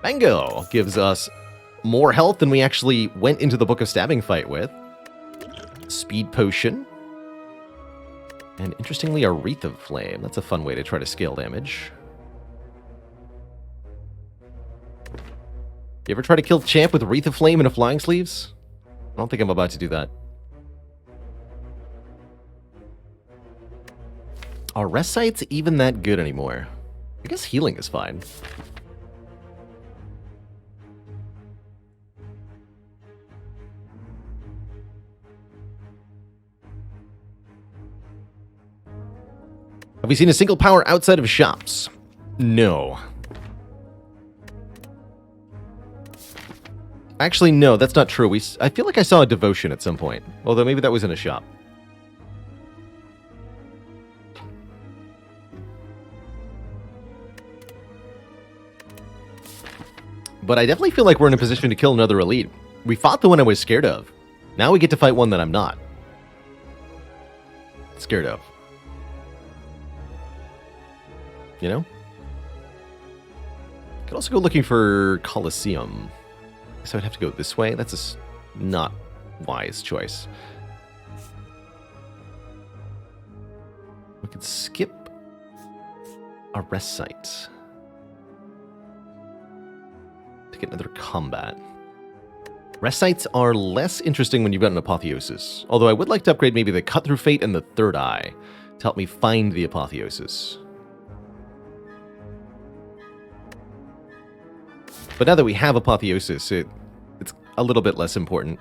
Bango gives us more health than we actually went into the Book of Stabbing fight with. Speed Potion. And interestingly, a Wreath of Flame. That's a fun way to try to scale damage. You ever try to kill the champ with a Wreath of Flame and a Flying Sleeves? I don't think I'm about to do that. Are rest sites even that good anymore? I guess healing is fine. Have we seen a single power outside of shops? No. Actually, no, that's not true. I feel like I saw a devotion at some point. Although maybe that was in a shop. But I definitely feel like we're in a position to kill another elite. We fought the one I was scared of. Now we get to fight one that I'm not scared of. You know? Could also go looking for Colosseum. So I'd have to go this way. That's a not wise choice. We could skip a rest site to get another combat. Rest sites are less interesting when you've got an Apotheosis. Although I would like to upgrade maybe the Cut Through Fate and the Third Eye to help me find the Apotheosis. But now that we have Apotheosis, it's a little bit less important.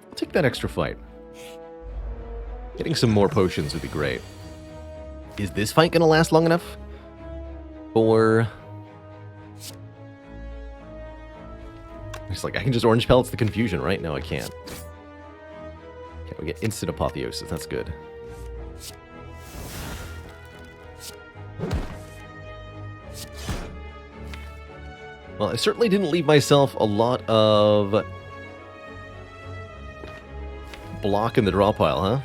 I'll take that extra fight. Getting some more potions would be great. Is this fight going to last long enough? Or... It's like, I can just Orange Pellets the confusion, right? No, I can't. Okay, we get instant Apotheosis. That's good. Well, I certainly didn't leave myself a lot of block in the draw pile, huh?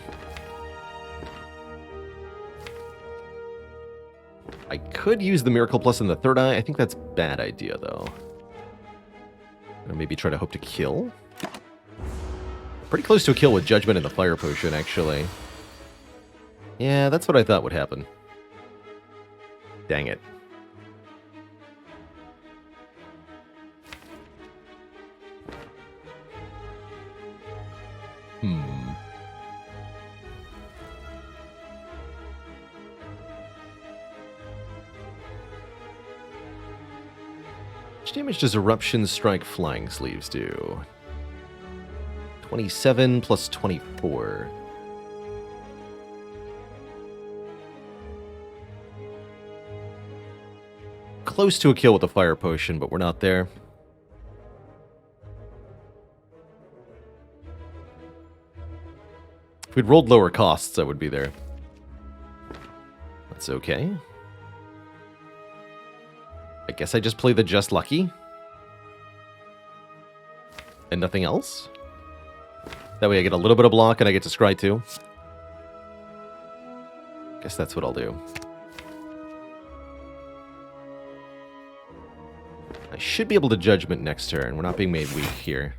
I could use the Miracle Plus in the Third Eye. I think that's a bad idea, though. Or maybe try to hope to kill? Pretty close to a kill with Judgment and the Fire Potion, actually. Yeah, that's what I thought would happen. Dang it. How much damage does Eruption Strike Flying Sleeves do? 27 plus 24. Close to a kill with the Fire Potion, but we're not there. If we'd rolled lower costs, I would be there. That's okay. I guess I just play the Just Lucky. And nothing else? That way I get a little bit of block and I get to scry too. Guess that's what I'll do. I should be able to Judgment next turn. We're not being made weak here.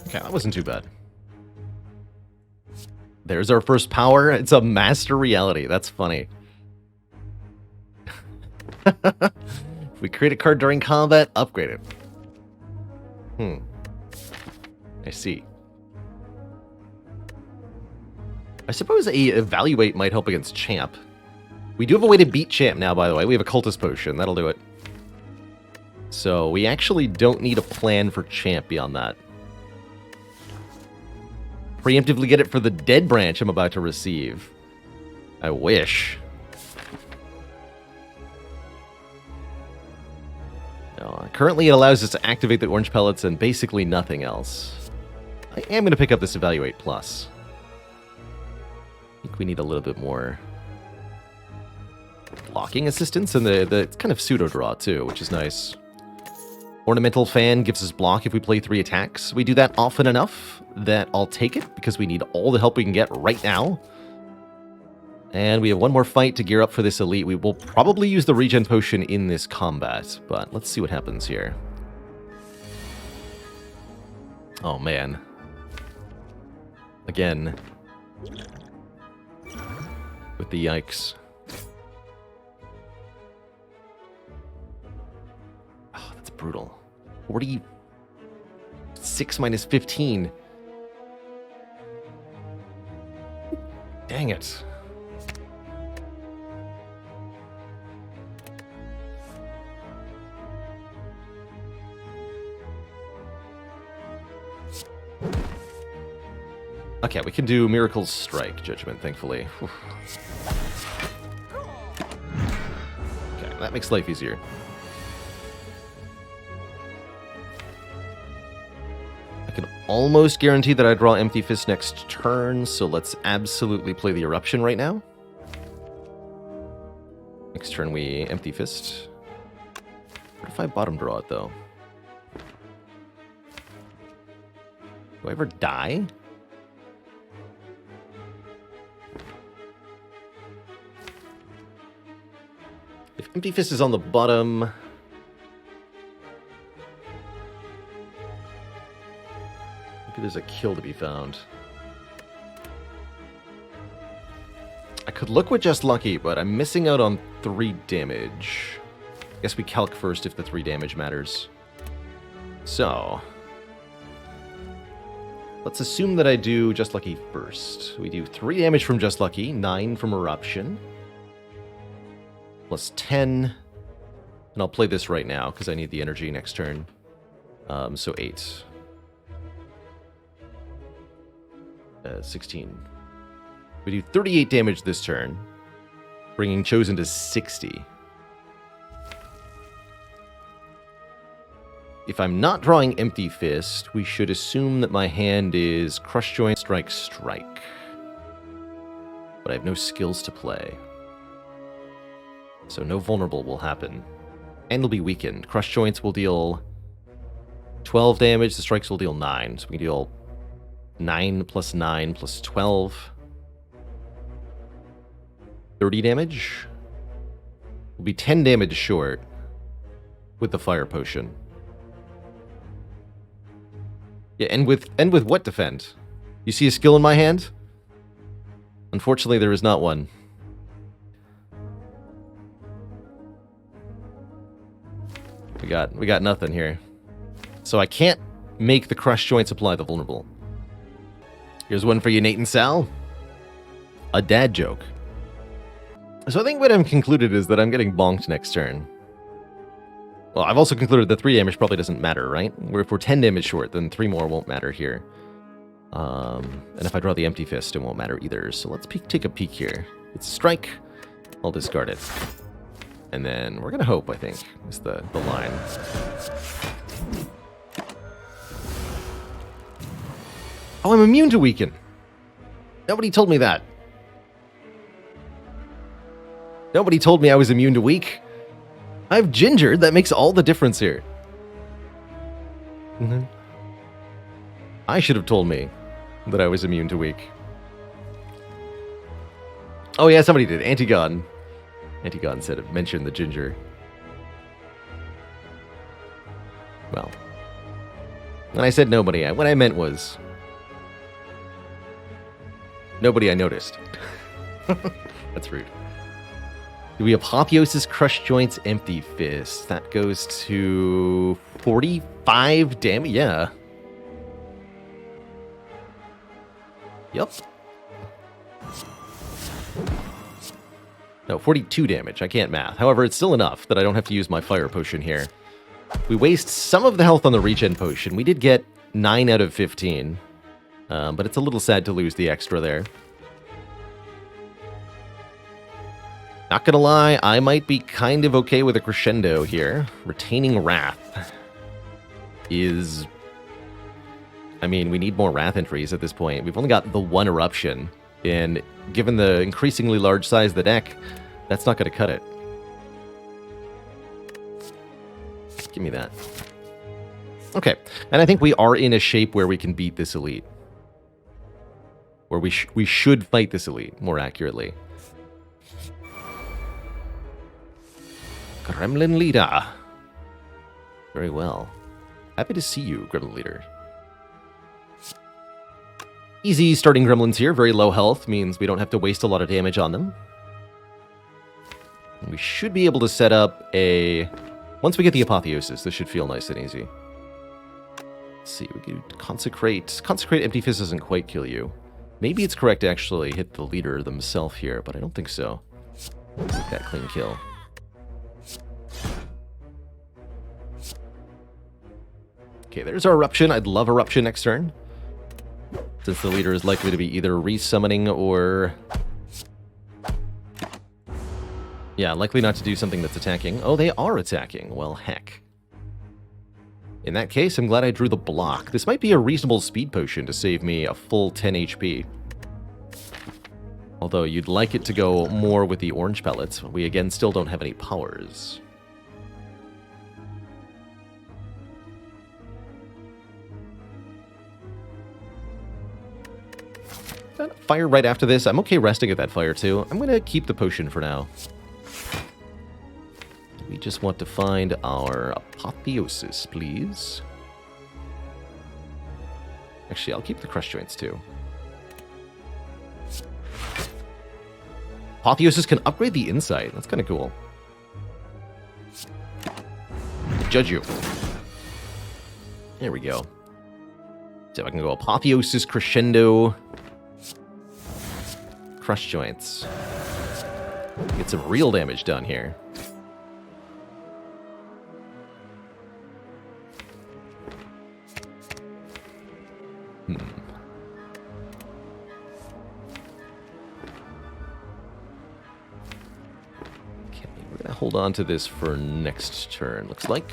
Okay, that wasn't too bad. There's our first power. It's a Master Reality. That's funny. If we create a card during combat, upgrade it. I see. I suppose a Evaluate might help against Champ. We do have a way to beat Champ now, by the way. We have a Cultist Potion. That'll do it. So we actually don't need a plan for Champ beyond that. Preemptively get it for the Dead Branch I'm about to receive. I wish. No, currently it allows us to activate the Orange Pellets and basically nothing else. I am going to pick up this Evaluate Plus. I think we need a little bit more blocking assistance and the kind of pseudo-draw too, which is nice. Ornamental Fan gives us block if we play 3 attacks. We do that often enough that I'll take it because we need all the help we can get right now. And we have one more fight to gear up for this elite. We will probably use the Regen Potion in this combat, but let's see what happens here. Oh, man. Again. With the yikes. Oh, that's brutal. 46 minus 15. Dang it. Okay, we can do Miracle's Strike Judgment, thankfully. Whew. Okay, that makes life easier. I can almost guarantee that I draw Empty Fist next turn, so let's absolutely play the Eruption right now. Next turn we Empty Fist. What if I bottom draw it, though? Do I ever die? If Empty Fist is on the bottom... maybe there's a kill to be found. I could look with Just Lucky, but I'm missing out on 3 damage. I guess we calc first if the 3 damage matters. So... let's assume that I do Just Lucky first. We do 3 damage from Just Lucky, 9 from Eruption. Plus 10. And I'll play this right now, because I need the energy next turn. So 8. 16. We do 38 damage this turn, bringing Chosen to 60. If I'm not drawing Empty Fist, we should assume that my hand is Crush Joint, Strike, Strike. But I have no skills to play. So no vulnerable will happen. And will be weakened. Crush Joints will deal 12 damage. The strikes will deal 9. So we can deal 9 plus 9 plus 12. 30 damage. We'll be 10 damage short with the fire potion. Yeah, and with what defend? You see a skill in my hand? Unfortunately, there is not one. We got nothing here. So I can't make the crush joints apply the vulnerable. Here's one for you, Nate and Sal. A dad joke. So I think what I've concluded is that I'm getting bonked next turn. Well, I've also concluded that 3 damage probably doesn't matter, right? If we're 10 damage short, then 3 more won't matter here. And if I draw the Empty Fist, it won't matter either. So let's take a peek here. It's a strike. I'll discard it. And then we're going to hope, I think, is the line. Oh, I'm immune to weaken. Nobody told me that. Nobody told me I was immune to weak. I've gingered. That makes all the difference here. I should have told me that I was immune to weak. Oh yeah, somebody did. Antigone. Antigone said it. Mentioned the ginger. Well, when I said nobody, what I meant was nobody I noticed. That's rude. Do we Apotheosis, Crush Joints, Empty Fist? That goes to 45 damage. Yeah. Yep. No, 42 damage. I can't math. However, it's still enough that I don't have to use my fire potion here. We waste some of the health on the regen potion. We did get 9 out of 15. But it's a little sad to lose the extra there. Not gonna lie, I might be kind of okay with a crescendo here. Retaining Wrath is... I mean, we need more Wrath entries at this point. We've only got the 1 Eruption, and given the increasingly large size of the deck, that's not gonna cut it. Give me that. Okay, and I think we are in a shape where we can beat this elite. Where we should fight this elite, more accurately. Gremlin Leader. Very well. Happy to see you, Gremlin Leader. Easy starting gremlins here. Very low health. Means we don't have to waste a lot of damage on them. And we should be able to set up a... Once we get the Apotheosis, this should feel nice and easy. Let's see. We could Consecrate. Consecrate Empty Fist doesn't quite kill you. Maybe it's correct to actually hit the leader themselves here, but I don't think so. Take that clean kill. Okay, there's our Eruption. I'd love Eruption next turn, since the leader is likely to be either resummoning or... Yeah, likely not to do something that's attacking. Oh, they are attacking. Well, heck. In that case, I'm glad I drew the block. This might be a reasonable speed potion to save me a full 10 HP. Although you'd like it to go more with the Orange Pellets. We, again, still don't have any powers. Fire right after this. I'm okay resting at that fire, too. I'm going to keep the potion for now. We just want to find our Apotheosis, please. Actually, I'll keep the Crush Joints, too. Apotheosis can upgrade the Insight. That's kind of cool. Judge you. There we go. So I can go Apotheosis, Crescendo... Crush Joints. Get some real damage done here. Okay, we're gonna hold on to this for next turn, looks like.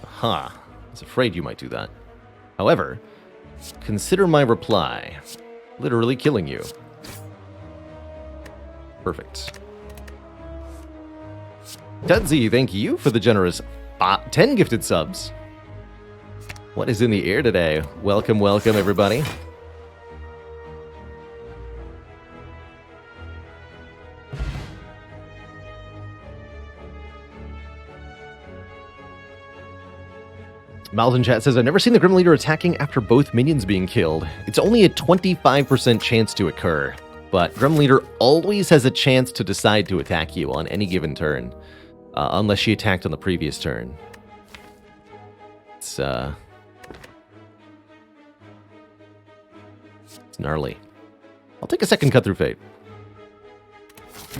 Aha. I was afraid you might do that. However, consider my reply. Literally killing you. Perfect. Tedzi, thank you for the generous 10 gifted subs. What is in the air today? Welcome, welcome, everybody. Malvin Chat says, I've never seen the Grim Leader attacking after both minions being killed. It's only a 25% chance to occur, but Grim Leader always has a chance to decide to attack you on any given turn, unless she attacked on the previous turn. It's gnarly. I'll take a second cut through Fate.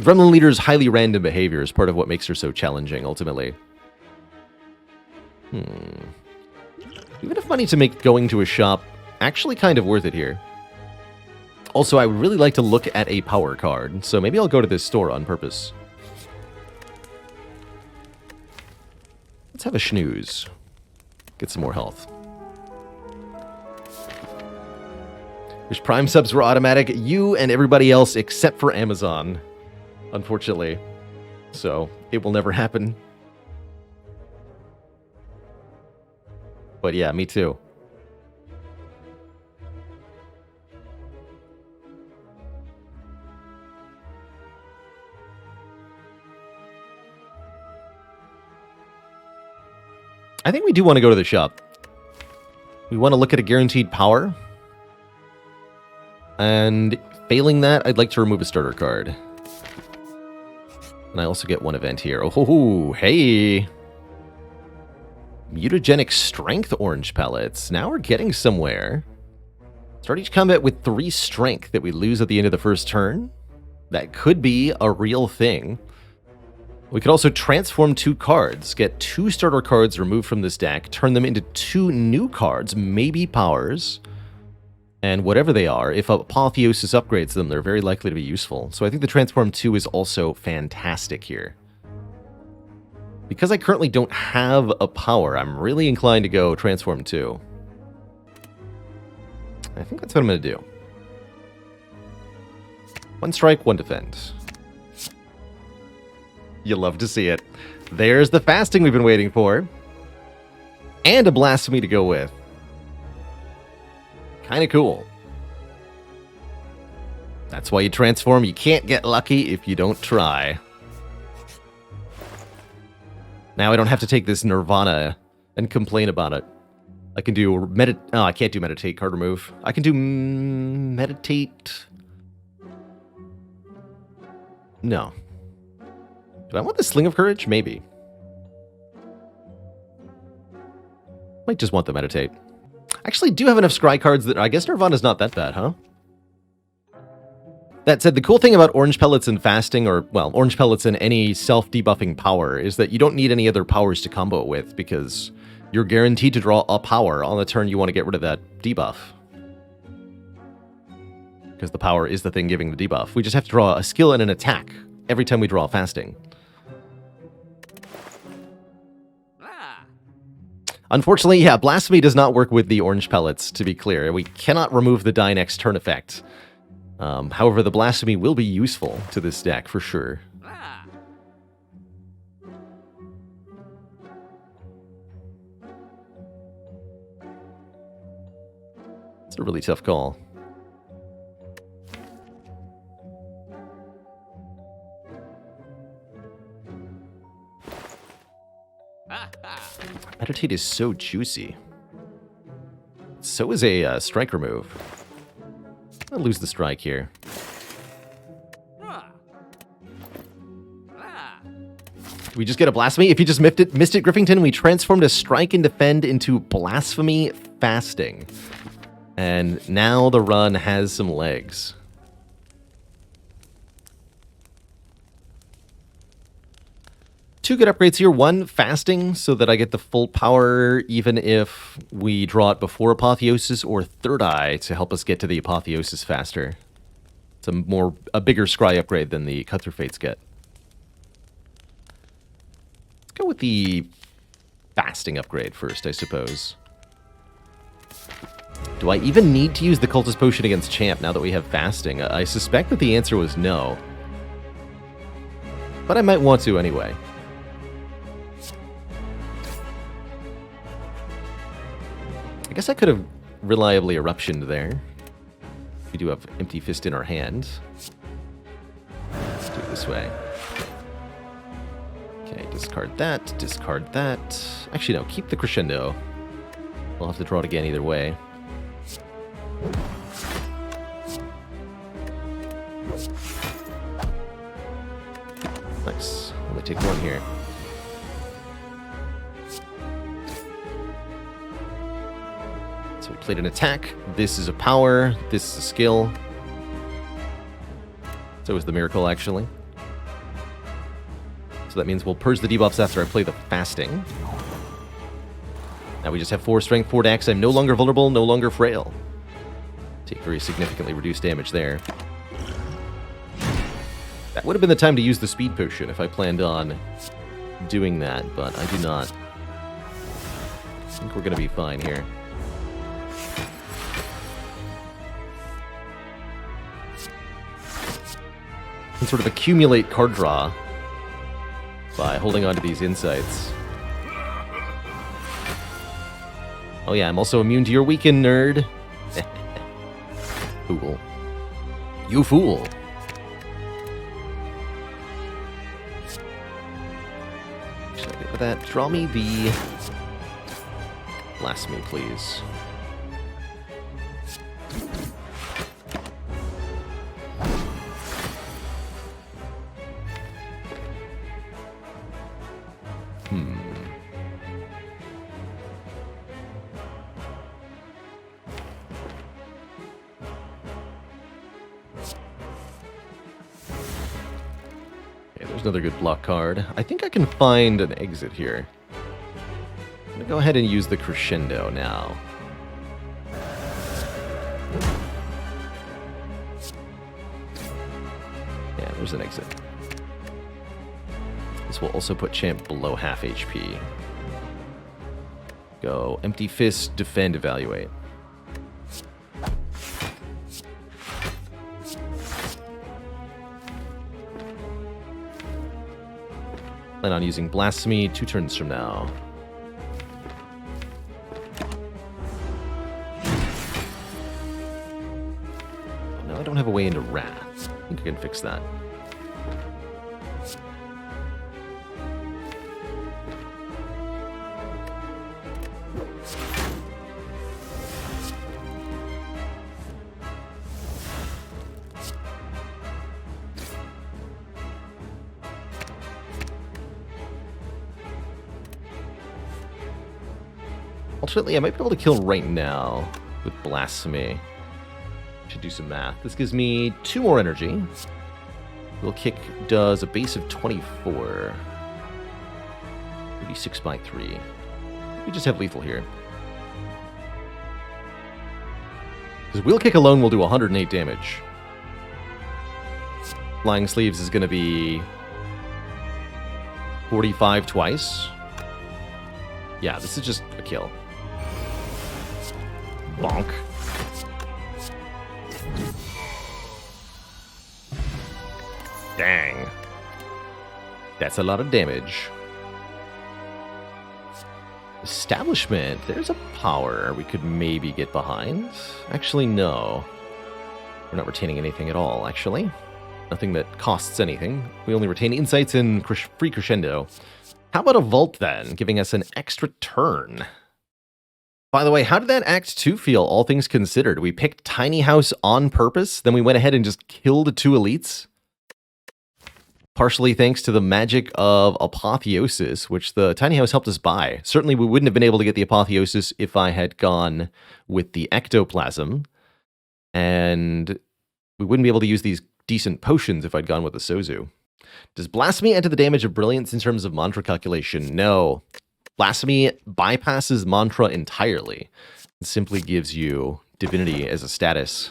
Gremlin Leader's highly random behavior is part of what makes her so challenging, ultimately. Even if money to make going to a shop actually kind of worth it here. Also, I would really like to look at a power card, so maybe I'll go to this store on purpose. Let's have a snooze. Get some more health. Wish Prime subs were automatic. You and everybody else except for Amazon, unfortunately. So, it will never happen. But yeah, me too. I think we do want to go to the shop. We want to look at a guaranteed power. And failing that, I'd like to remove a starter card. And I also get one event here. Oh, hey! Mutagenic Strength Orange Pellets. Now we're getting somewhere. Start each combat with 3 strength that we lose at the end of the first turn. That could be a real thing. We could also transform 2 cards, get 2 starter cards removed from this deck, turn them into 2 new cards, maybe powers, and whatever they are, if Apotheosis upgrades them, they're very likely to be useful. So I think the Transform 2 is also fantastic here. Because I currently don't have a power, I'm really inclined to go Transform 2. I think that's what I'm going to do. 1 strike, 1 defend. You love to see it. There's the fasting we've been waiting for. And a blasphemy to go with. Kind of cool. That's why you transform. You can't get lucky if you don't try. Now I don't have to take this Nirvana and complain about it. I can do Oh, I can't do meditate card remove. I can do meditate. No. Do I want the Sling of Courage? Maybe. Might just want the meditate. I actually do have enough scry cards that I guess Nirvana's not that bad, huh? That said, the cool thing about Orange Pellets and Fasting, or, well, Orange Pellets and any self-debuffing power, is that you don't need any other powers to combo it with, because you're guaranteed to draw a power on the turn you want to get rid of that debuff. Because the power is the thing giving the debuff. We just have to draw a skill and an attack every time we draw Fasting. Unfortunately, yeah, Blasphemy does not work with the Orange Pellets, to be clear. We cannot remove the die next turn effect. However, the Blasphemy will be useful to this deck, for sure. It's a really tough call. Meditate is so juicy. So is a strike remove. I'll lose the strike here. We just get a Blasphemy. If you just missed it, Griffington, we transformed a strike and defend into Blasphemy Fasting. And now the run has some legs. Two good upgrades here. One, Fasting, so that I get the full power even if we draw it before Apotheosis, or Third Eye to help us get to the Apotheosis faster. It's a bigger scry upgrade than the Cut Through Fates get. Let's go with the Fasting upgrade first, I suppose. Do I even need to use the Cultist Potion against Champ now that we have Fasting? I suspect that the answer was no. But I might want to anyway. I guess I could have reliably eruptioned there. We do have Empty Fist in our hand. Let's do it this way. Okay, discard that, discard that. Actually, no, keep the Crescendo. We'll have to draw it again either way. Nice. Only take one here. So we played an attack. This is a power. This is a skill. So is the miracle, actually. So that means we'll purge the debuffs after I play the fasting. Now we just have 4 strength, 4 dex. I'm no longer vulnerable, no longer frail. Take very significantly reduced damage there. That would have been the time to use the speed potion if I planned on doing that, but I do not. I think we're going to be fine here. Can sort of accumulate card draw by holding on to these insights. Oh yeah, I'm also immune to your weaken, nerd. Fool. You fool. Should I get with that? Draw me the... Blast me, please. There's another good block card. I think I can find an exit here. I'm going to go ahead and use the Crescendo now. Yeah, there's an exit. This will also put Champ below half HP. Go Empty Fist, Defend, Evaluate. Plan on using Blasphemy 2 turns from now. No, I don't have a way into Wrath. I think I can fix that. Ultimately, I might be able to kill right now with Blasphemy. Should do some math. This gives me 2 more energy. Will Kick does a base of 24. 36 by 3. We just have lethal here. Because Wheel Kick alone will do 108 damage. Flying Sleeves is going to be 45 twice. Yeah, this is just a kill. Bonk. Dang. That's a lot of damage. Establishment. There's a power we could maybe get behind. Actually, no. We're not retaining anything at all, actually. Nothing that costs anything. We only retain insights and free Crescendo. How about a Vault, then, giving us an extra turn? By the way, how did that Act 2 feel, all things considered? We picked Tiny House on purpose, then we went ahead and just killed 2 elites? Partially thanks to the magic of Apotheosis, which the Tiny House helped us buy. Certainly we wouldn't have been able to get the Apotheosis if I had gone with the Ectoplasm, and we wouldn't be able to use these decent potions if I'd gone with the Sozu. Does Blasphemy add to the damage of Brilliance in terms of mantra calculation? No. Blasphemy bypasses mantra entirely. It simply gives you divinity as a status.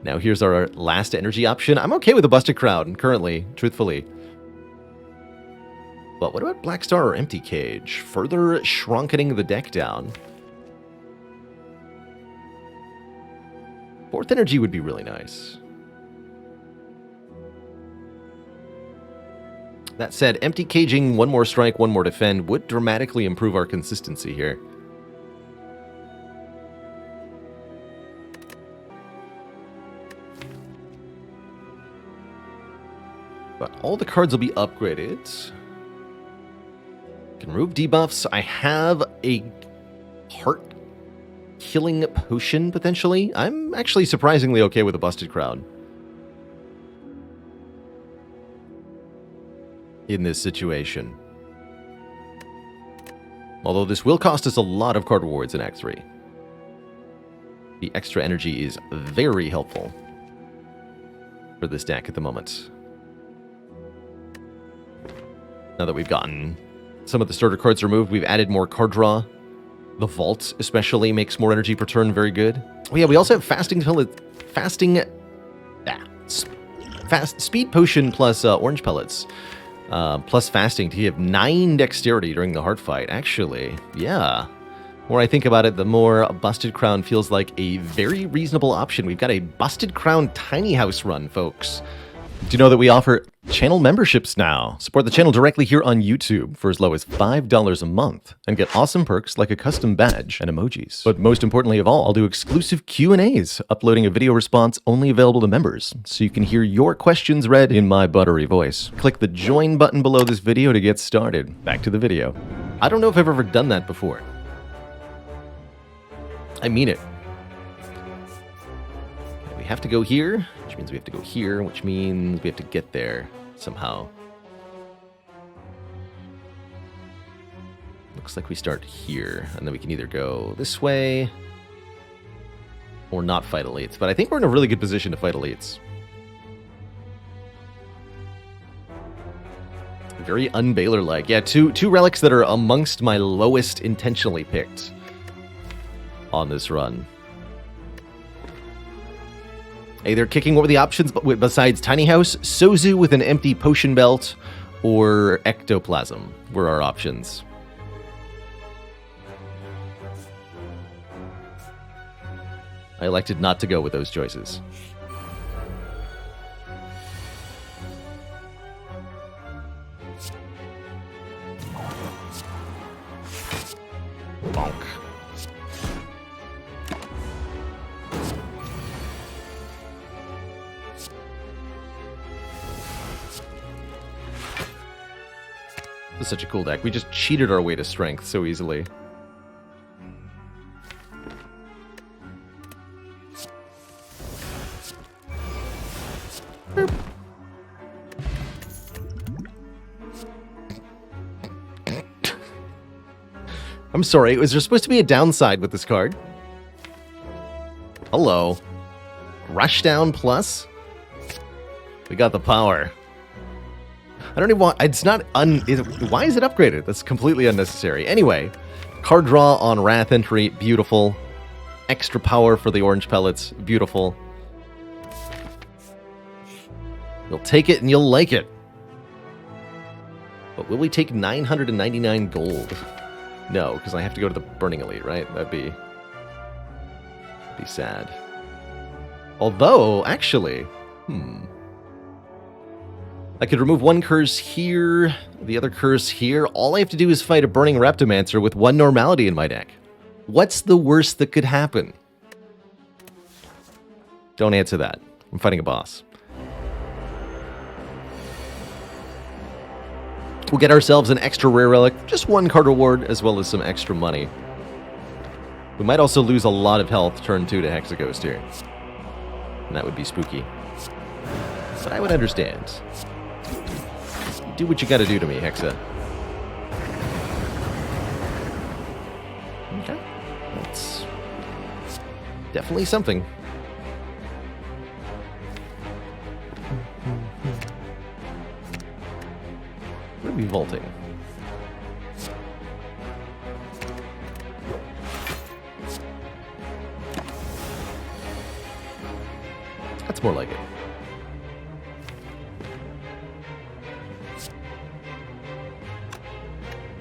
Now here's our last energy option. I'm okay with a Busted Crown currently, truthfully. But what about Black Star or Empty Cage? Further shrunkening the deck down. 4th energy would be really nice. That said, Empty Caging, 1 more strike, 1 more defend would dramatically improve our consistency here. But all the cards will be upgraded. Can remove debuffs. I have a heart killing potion, potentially. I'm actually surprisingly okay with a Busted Crown in this situation. Although this will cost us a lot of card rewards in Act 3. The extra energy is very helpful for this deck at the moment. Now that we've gotten some of the starter cards removed, we've added more card draw. The Vault especially makes more energy per turn very good. Oh yeah, we also have Speed Potion plus Orange Pellets. Plus fasting to give 9 dexterity during the heart fight. Actually, yeah. The more I think about it, the more Busted Crown feels like a very reasonable option. We've got a Busted Crown tiny house run, folks. Do you know that we offer channel memberships now? Support the channel directly here on YouTube for as low as $5 a month and get awesome perks like a custom badge and emojis. But most importantly of all, I'll do exclusive Q&As, uploading a video response only available to members, so you can hear your questions read in my buttery voice. Click the join button below this video to get started. Back to the video. I don't know if I've ever done that before. I mean it. We have to go here, which means we have to go here, which means we have to get there somehow. Looks like we start here, and then we can either go this way or not fight elites. But I think we're in a really good position to fight elites. Very un-Baalorlord-like. Yeah, two relics that are amongst my lowest intentionally picked on this run. Hey, they're kicking over the options besides Tiny House, Sozu with an empty potion belt, or Ectoplasm were our options. I elected not to go with those choices. Bonk. This is such a cool deck. We just cheated our way to strength so easily. Boop. I'm sorry, was there supposed to be a downside with this card? Hello. Rushdown plus? We got the power. I don't even want... It's not... why is it upgraded? That's completely unnecessary. Anyway, card draw on Wrath entry, beautiful. Extra power for the Orange Pellets, beautiful. You'll take it and you'll like it. But will we take 999 gold? No, because I have to go to the Burning Elite, right? That'd be sad. Although, actually... I could remove one curse here, the other curse here. All I have to do is fight a Burning Reptomancer with one normality in my deck. What's the worst that could happen? Don't answer that. I'm fighting a boss. We'll get ourselves an extra rare relic, just one card reward, as well as some extra money. We might also lose a lot of health turn 2 to Hexaghost here. And that would be spooky. But I would understand. Do what you gotta do to me, Hexa. Okay. That's definitely something. What are we vaulting? That's more like it.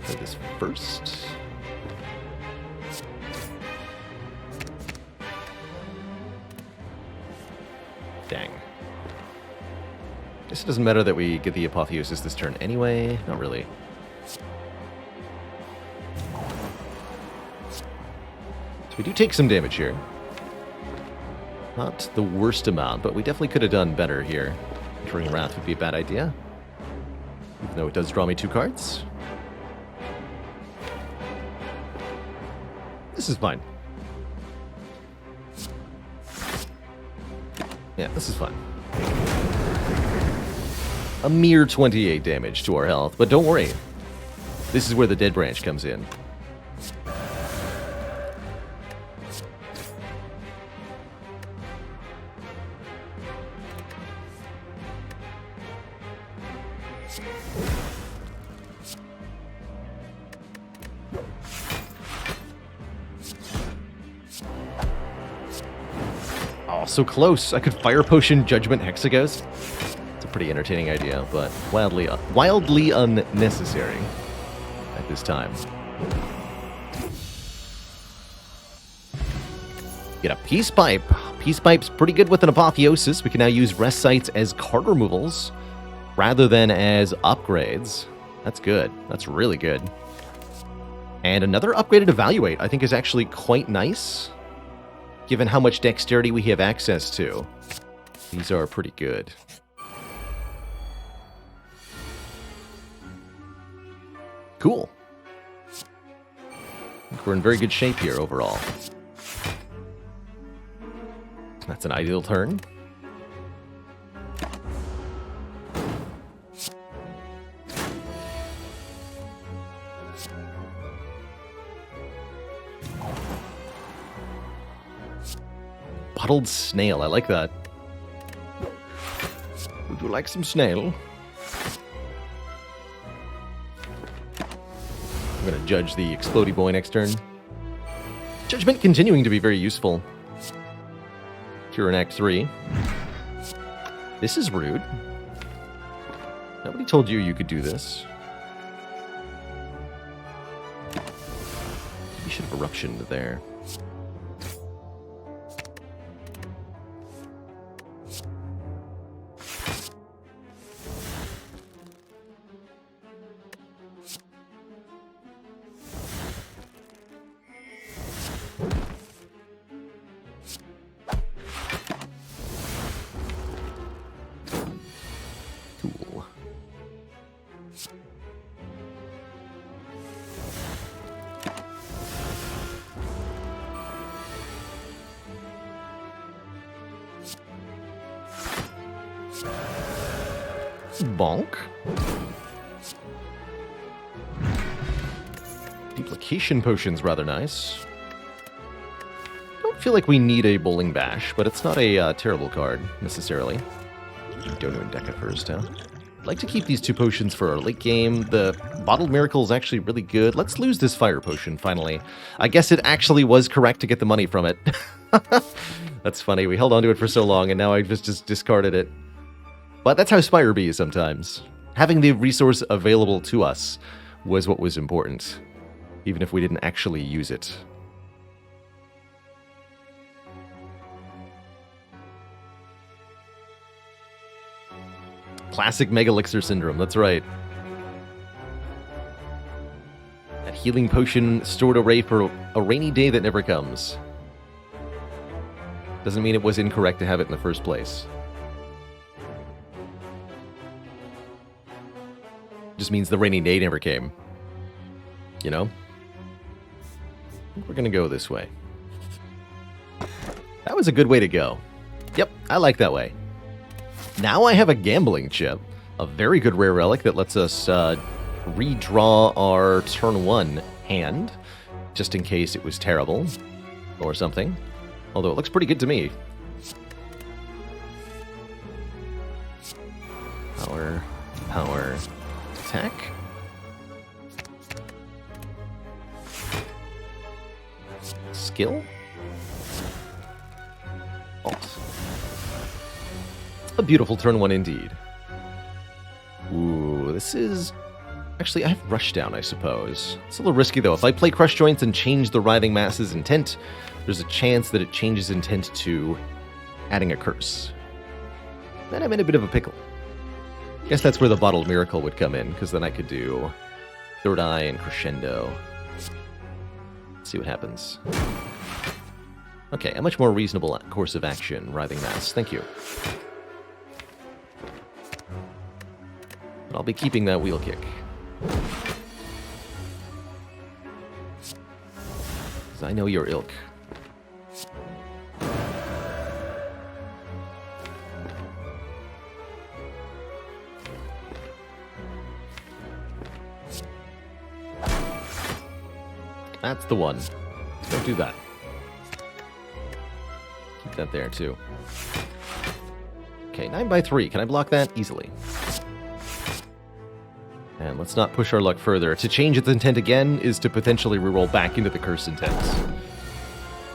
Play this first. Dang. Guess it doesn't matter that we get the Apotheosis this turn anyway. Not really. So we do take some damage here. Not the worst amount, but we definitely could have done better here. Entering Wrath would be a bad idea. Even though it does draw me 2 cards. This is fine. Yeah, this is fine. A mere 28 damage to our health, but don't worry. This is where the Dead Branch comes in. Oh, so close. I could Fire Potion Judgment Hexaghost. It's a pretty entertaining idea, but wildly unnecessary at this time. Get a Peace Pipe. Peace Pipe's pretty good with an Apotheosis. We can now use rest sites as card removals rather than as upgrades. That's good. That's really good. And another upgraded Evaluate I think is actually quite nice, given how much dexterity we have access to. These are pretty good. Cool. I think we're in very good shape here overall. That's an ideal turn. Bottled snail, I like that. Would you like some snail? I'm gonna judge the Explodey Boy next turn. Judgment continuing to be very useful. Cure in Act 3. This is rude. Nobody told you you could do this. You should have eruptioned there. Bonk. Duplication Potion's rather nice. Don't feel like we need a Bowling Bash, but it's not a terrible card, necessarily. Don't even deck it first, huh? I'd like to keep these 2 potions for our late game. The Bottled Miracle is actually really good. Let's lose this Fire Potion, finally. I guess it actually was correct to get the money from it. That's funny. We held on to it for so long, and now I just discarded it. But that's how Spire be sometimes. Having the resource available to us was what was important, even if we didn't actually use it. Classic Mega Elixir Syndrome, that's right. That healing potion stored away for a rainy day that never comes. Doesn't mean it was incorrect to have it in the first place. Just means the rainy day never came. You know? I think we're gonna go this way. That was a good way to go. Yep, I like that way. Now I have a Gambling Chip. A very good rare relic that lets us redraw our turn 1 hand, just in case it was terrible or something. Although it looks pretty good to me. Power, attack. Skill. Alt. A beautiful turn 1 indeed. Ooh, this is... Actually, I have Rushdown, I suppose. It's a little risky, though. If I play Crush Joints and change the Writhing Mass's intent, there's a chance that it changes intent to adding a curse. Then I'm in a bit of a pickle. I guess that's where the Bottled Miracle would come in, because then I could do Third Eye and Crescendo. Let's see what happens. Okay, a much more reasonable course of action, Writhing Mass. Thank you. I'll be keeping that wheel kick. Because I know your ilk. That's the one. Don't do that. Keep that there, too. Okay, 9x3. Can I block that? Easily. And let's not push our luck further. To change its intent again is to potentially reroll back into the cursed intents.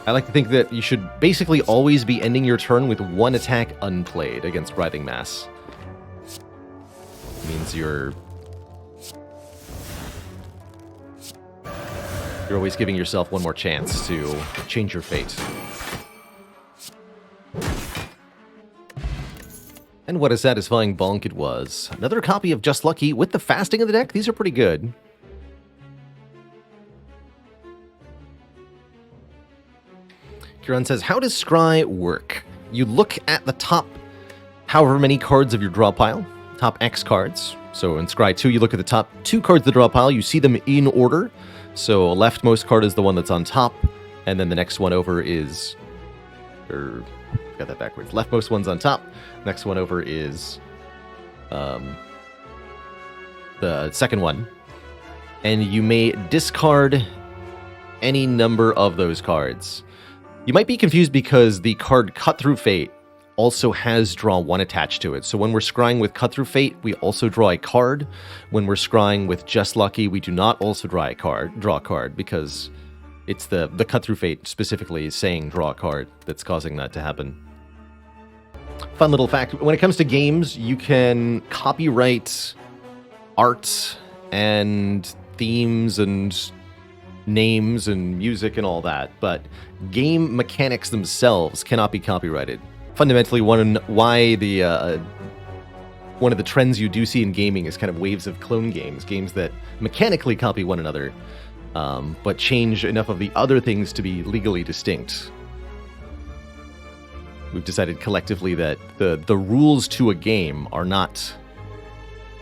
I like to think that you should basically always be ending your turn with one attack unplayed against Writhing Mass. It means you're always giving yourself one more chance to change your fate. And what a satisfying bonk it was. Another copy of Just Lucky with the fasting in the deck. These are pretty good. Kieran says, how does Scry work? You look at the top however many cards of your draw pile, top X cards. So in Scry 2, you look at the top 2 cards of the draw pile, you see them in order. So leftmost card is the one that's on top, and then the next one over is... got that backwards. Leftmost one's on top, next one over is the second one. And you may discard any number of those cards. You might be confused because the card Cut Through Fate also has draw 1 attached to it. So when we're scrying with Cut Through Fate, we also draw a card. When we're scrying with Just Lucky, we do not also draw a card, because it's the Cut Through Fate specifically saying draw a card that's causing that to happen. Fun little fact, when it comes to games, you can copyright art and themes and names and music and all that, but game mechanics themselves cannot be copyrighted. Fundamentally, one of the trends you do see in gaming is kind of waves of clone games that mechanically copy one another, but change enough of the other things to be legally distinct. We've decided collectively that the rules to a game are not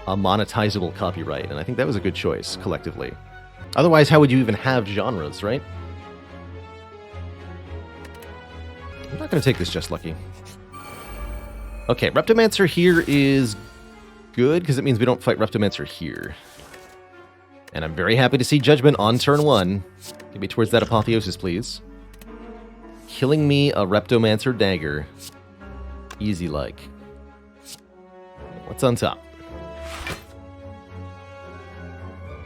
a monetizable copyright, and I think that was a good choice, collectively. Otherwise, how would you even have genres, right? I'm not going to take this Just Lucky. Okay, Reptomancer here is good, because it means we don't fight Reptomancer here. And I'm very happy to see Judgment on turn 1. Get me towards that Apotheosis, please. Killing me a Reptomancer dagger. Easy like. What's on top?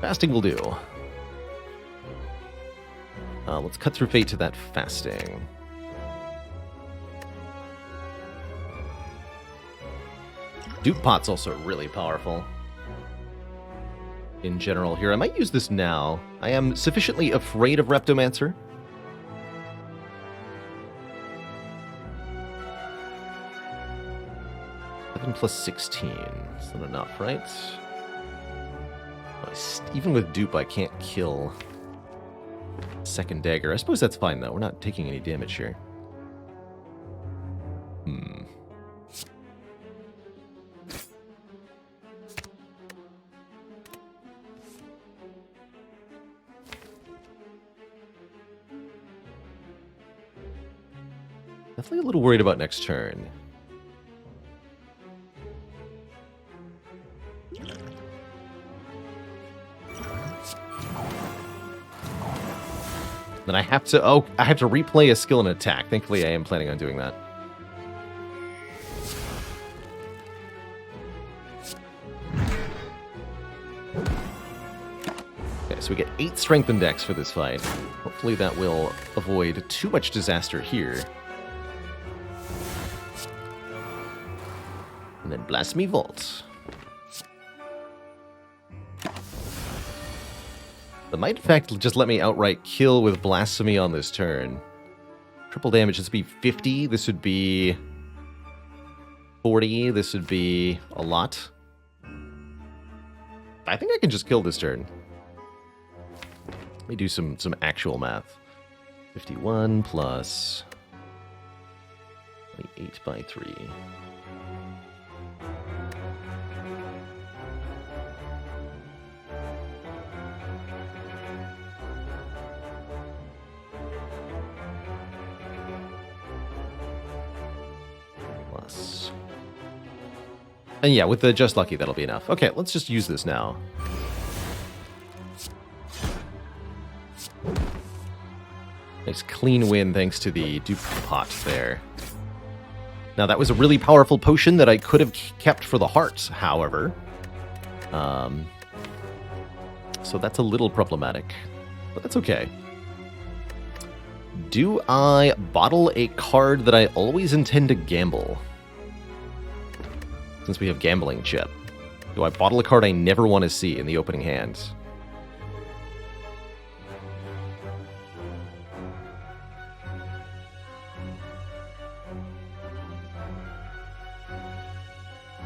Fasting will do. Let's Cut Through Fate to that fasting. Dupe Pot's also really powerful. In general here. I might use this now. I am sufficiently afraid of Reptomancer. Plus 16. Is that enough, right? Even with dupe, I can't kill second dagger. I suppose that's fine, though. We're not taking any damage here. Definitely a little worried about next turn. Then I have to replay a skill and attack. Thankfully, I am planning on doing that. Okay, so we get 8 strength index for this fight. Hopefully that will avoid too much disaster here. And then Blasphemy Vault. That might, in fact, just let me outright kill with Blasphemy on this turn. Triple damage, this would be 50. This would be 40. This would be a lot. I think I can just kill this turn. Let me do some actual math. 51 plus 8 by 3. plus. And yeah, with the Just Lucky, that'll be enough. Okay, let's just use this now. Nice clean win thanks to the dupe pot there. Now, that was a really powerful potion that I could have kept for the heart, however. So that's a little problematic, but that's okay. Do I bottle a card that I always intend to gamble? Since we have gambling chip. Do I bottle a card I never want to see in the opening hand?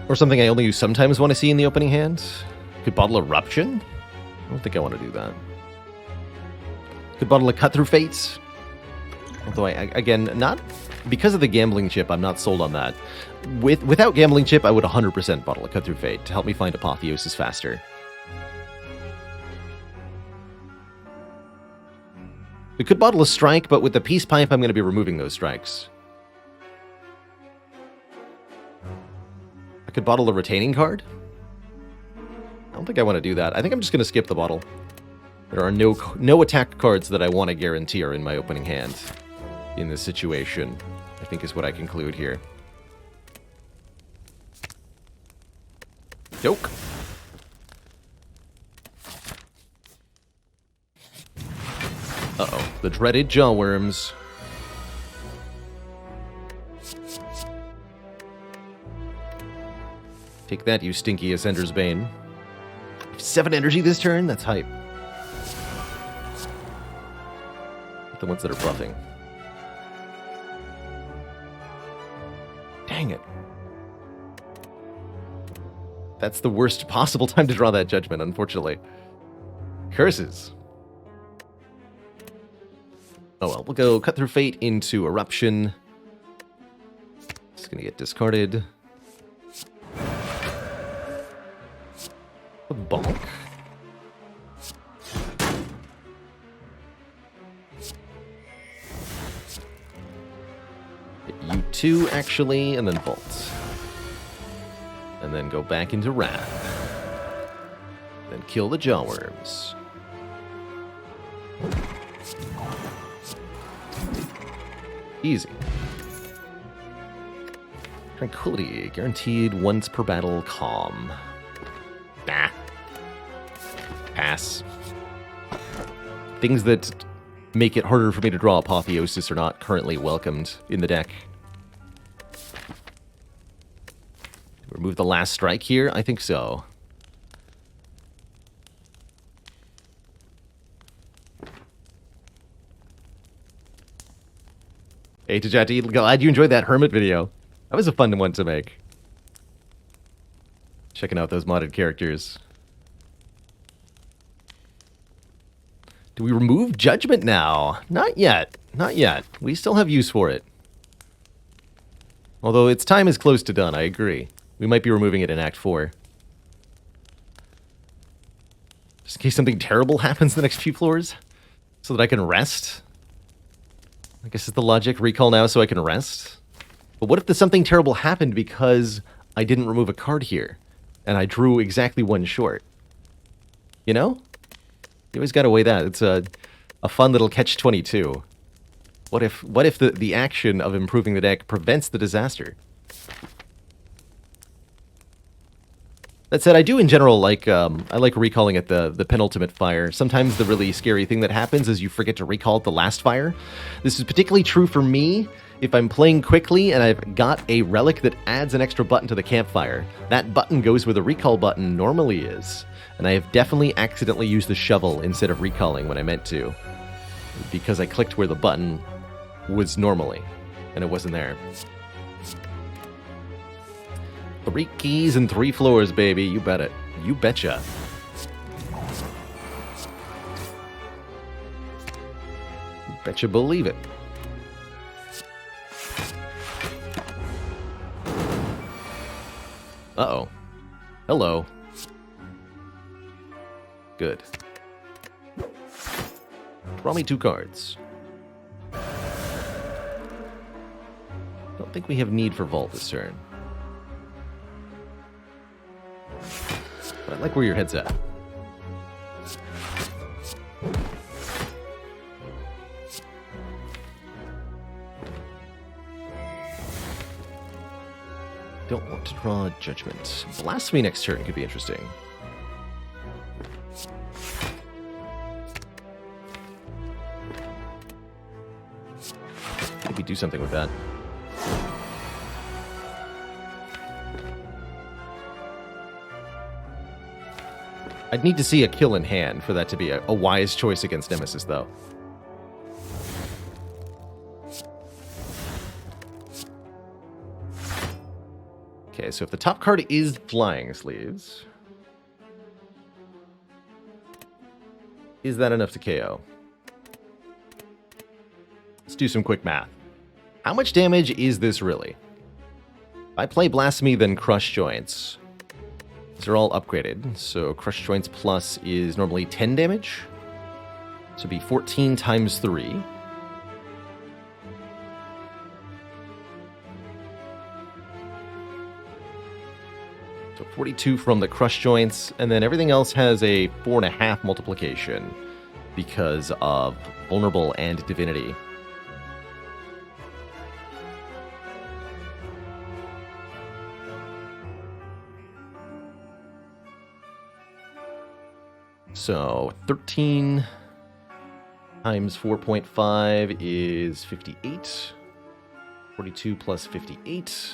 Or something I only sometimes want to see in the opening hand? Could bottle Eruption? I don't think I want to do that. Could bottle a Cut Through Fate? Although, again, not... Because of the gambling chip, I'm not sold on that. Without gambling chip, I would 100% bottle a Cut Through Fate to help me find Apotheosis faster. We could bottle a Strike, but with the Peace Pipe, I'm going to be removing those strikes. I could bottle a Retaining card? I don't think I want to do that. I think I'm just going to skip the bottle. There are no attack cards that I want to guarantee are in my opening hand in this situation, I think is what I conclude here. Yoke. Uh-oh. The dreaded Jawworms. Take that, you stinky Ascender's Bane. 7 energy this turn? That's hype. The ones that are bluffing. Dang it. That's the worst possible time to draw that judgment, unfortunately. Curses. Oh well, we'll go Cut Through Fate into Eruption. It's gonna get discarded. A bonk. Hit U2, actually, and then Bolt. And then go back into Wrath. Then kill the Jawworms. Easy. Tranquility. Guaranteed once per battle. Calm. Nah. Pass. Things that make it harder for me to draw Apotheosis are not currently welcomed in the deck. Remove the last strike here? I think so. Hey, Tajati, glad you enjoyed that Hermit video. That was a fun one to make. Checking out those modded characters. Do we remove Judgment now? Not yet. Not yet. We still have use for it. Although its time is close to done, I agree. We might be removing it in Act 4. Just in case something terrible happens the next few floors. So that I can rest. I guess it's the logic. Recall now so I can rest. But what if the something terrible happened because I didn't remove a card here? And I drew exactly one short? You know? You always gotta weigh that. It's a fun little catch-22. What if the action of improving the deck prevents the disaster? That said, I do in general like, I like recalling at the penultimate fire. Sometimes the really scary thing that happens is you forget to recall at the last fire. This is particularly true for me if I'm playing quickly and I've got a relic that adds an extra button to the campfire. That button goes where the recall button normally is. And I have definitely accidentally used the shovel instead of recalling when I meant to. Because I clicked where the button was normally, and it wasn't there. 3 keys and 3 floors, baby. You bet it. You betcha. You betcha believe it. Uh-oh. Hello. Good. Draw me 2 cards. Don't think we have need for Vault this turn. But I like where your head's at. Don't want to draw Judgment. Blasphemy next turn could be interesting. Maybe do something with that. I'd need to see a kill in hand for that to be a wise choice against Nemesis, though. Okay, so if the top card is Flying Sleeves, is that enough to KO? Let's do some quick math. How much damage is this really? If I play Blasphemy, then Crush Joints. These are all upgraded, so Crush Joints Plus is normally 10 damage. So it'd be 14 times 3. So 42 from the Crush Joints, and then everything else has a 4.5 multiplication because of Vulnerable and Divinity. So 13 times 4.5 is 58. 42 plus 58.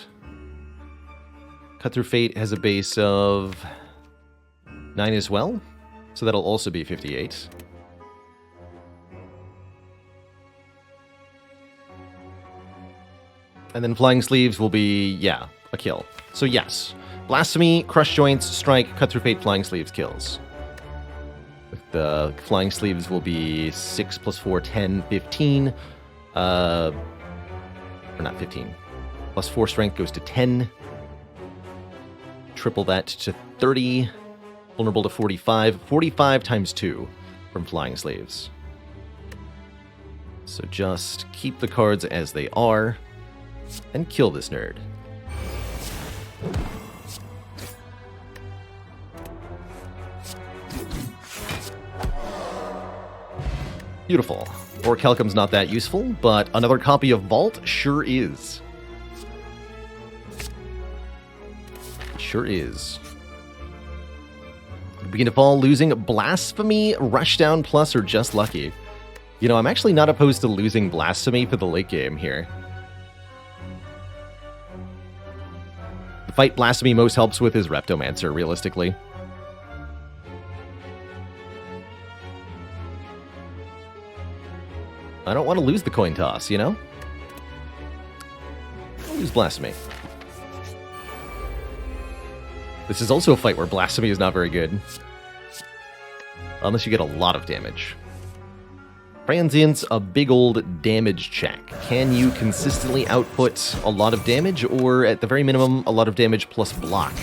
Cut Through Fate has a base of 9 as well, so that'll also be 58. And then Flying Sleeves will be, yeah, a kill. So yes, Blasphemy, Crush Joints, Strike, Cut Through Fate, Flying Sleeves kills. The Flying Sleeves will be 6 plus 4, 10, 15. Or not 15. Plus 4 strength goes to 10. Triple that to 30. Vulnerable to 45. 45 times 2 from Flying Sleeves. So just keep the cards as they are and kill this nerd. Beautiful. Orichalcum's not that useful, but another copy of Vault sure is. Sure is. Begin to fall, losing Blasphemy, Rushdown Plus, or just lucky. You know, I'm actually not opposed to losing Blasphemy for the late game here. The fight Blasphemy most helps with is Reptomancer, realistically. I don't want to lose the coin toss, you know? I'll lose Blasphemy. This is also a fight where Blasphemy is not very good. Unless you get a lot of damage. Transient's a big old damage check. Can you consistently output a lot of damage, or at the very minimum, a lot of damage plus block?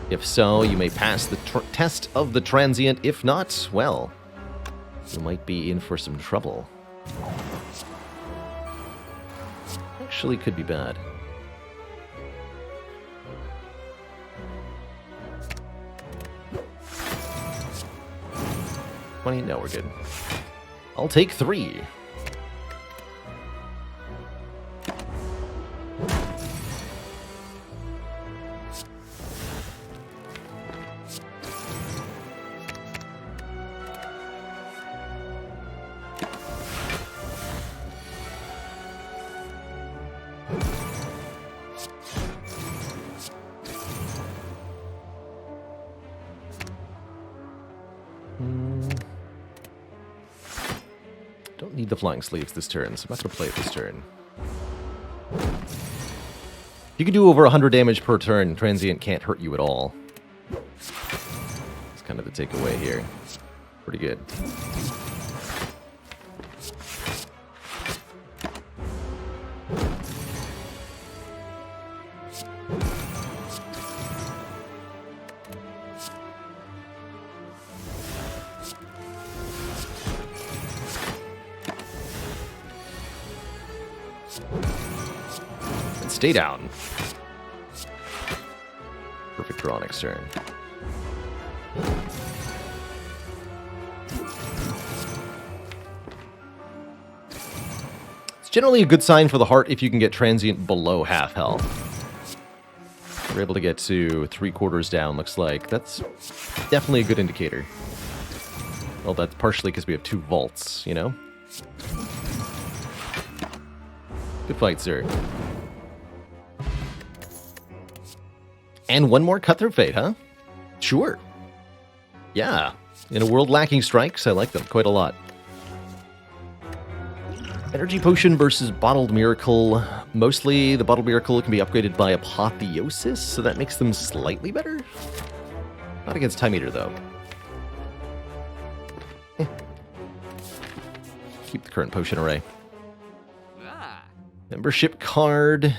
If so, you may pass the test of the Transient. If not, well, you might be in for some trouble. Actually, could be bad. 20? No, we're good. I'll take 3. Don't need the Flying Sleeves this turn, so I'm not going to play it this turn. You can do over 100 damage per turn. Transient can't hurt you at all. That's kind of the takeaway here. Pretty good. Stay down. Perfect draw next turn. It's generally a good sign for the heart if you can get transient below half health. We're able to get to 3/4 down, looks like. That's definitely a good indicator. Well, that's partially because we have 2 vaults, you know? Good fight, sir. And one more Cutthroat Fate, huh? Sure. Yeah. In a world lacking strikes, I like them quite a lot. Energy Potion versus Bottled Miracle. Mostly, the Bottled Miracle can be upgraded by Apotheosis, so that makes them slightly better. Not against Time Eater, though. Keep the current potion array. Membership card.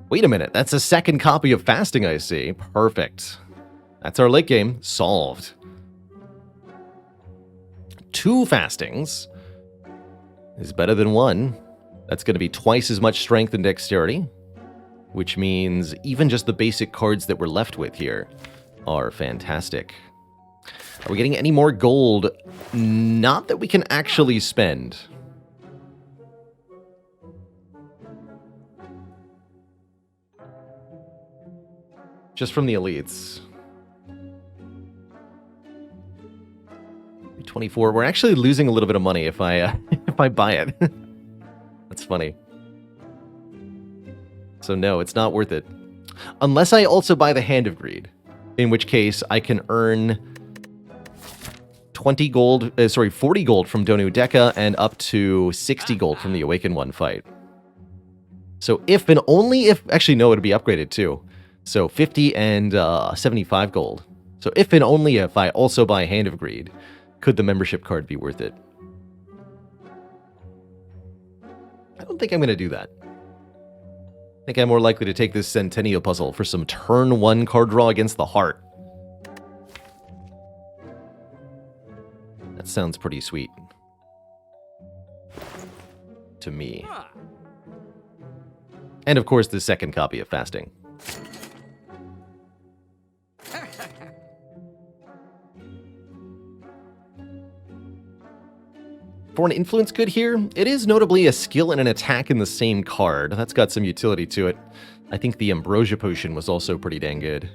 Wait a minute, that's a second copy of Fasting, I see. Perfect. That's our late game. Solved. 2 Fastings is better than 1. That's going to be twice as much strength and dexterity, which means even just the basic cards that we're left with here are fantastic. Are we getting any more gold? Not that we can actually spend. Just from the elites. 24. We're actually losing a little bit of money if I if I buy it. That's funny. So no, it's not worth it. Unless I also buy the Hand of Greed, in which case I can earn 40 gold from Donu Deka and up to 60 gold from the Awakened One fight. So if and only if, actually no, it'll be upgraded too. So 50 and 75 gold. So if and only if I also buy Hand of Greed, could the membership card be worth it? I don't think I'm going to do that. I think I'm more likely to take this Centennial puzzle for some turn 1 card draw against the Heart. That sounds pretty sweet. To me. And of course, the second copy of Fasting. For an influence good here, it is notably a skill and an attack in the same card. That's got some utility to it. I think the Ambrosia Potion was also pretty dang good.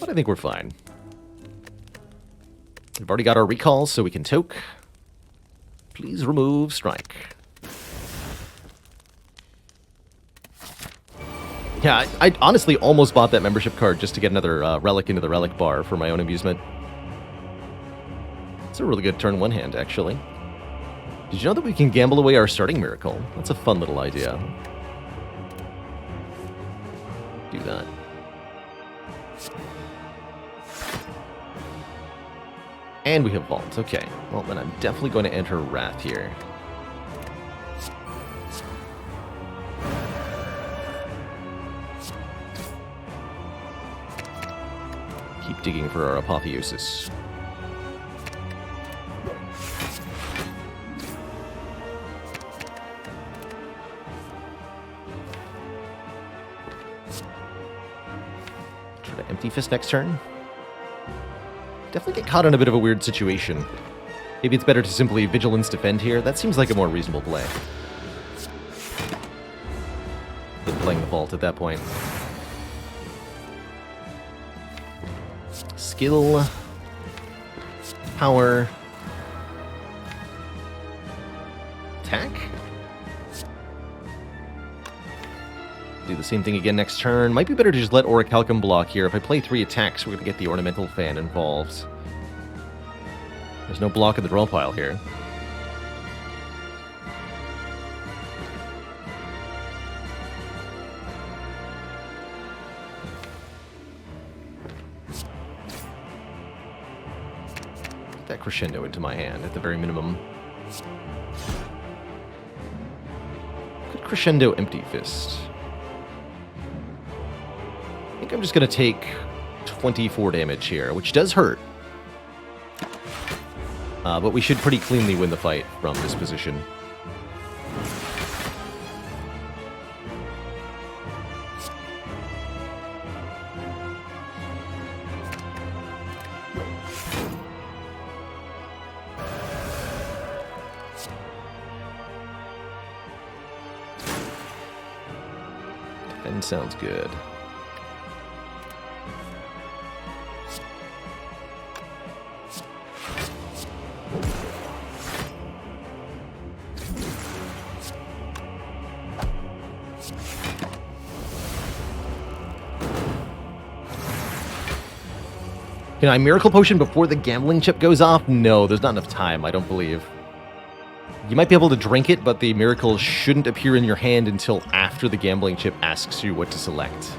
But I think we're fine. We've already got our recalls, so we can toke. Please remove strike. Yeah, I honestly almost bought that membership card just to get another relic into the relic bar for my own amusement. It's a really good turn 1 hand, actually. Did you know that we can gamble away our starting miracle? That's a fun little idea. Do that. And we have Vault. Okay. Well, then I'm definitely going to enter Wrath here. Keep digging for our Apotheosis. Empty Fist next turn. Definitely get caught in a bit of a weird situation. Maybe it's better to simply Vigilance Defend here. That seems like a more reasonable play than playing the Vault at that point. Skill. Power. Attack. Do the same thing again next turn. Might be better to just let Orichalcum block here. If I play 3 attacks, we're going to get the Ornamental Fan involved. There's no block in the draw pile here. Get that Crescendo into my hand at the very minimum. Good Crescendo Empty Fist. I think I'm just going to take 24 damage here, which does hurt. But we should pretty cleanly win the fight from this position. 9 sounds good. Can I Miracle Potion before the gambling chip goes off? No, there's not enough time, I don't believe. You might be able to drink it, but the miracle shouldn't appear in your hand until after the gambling chip asks you what to select.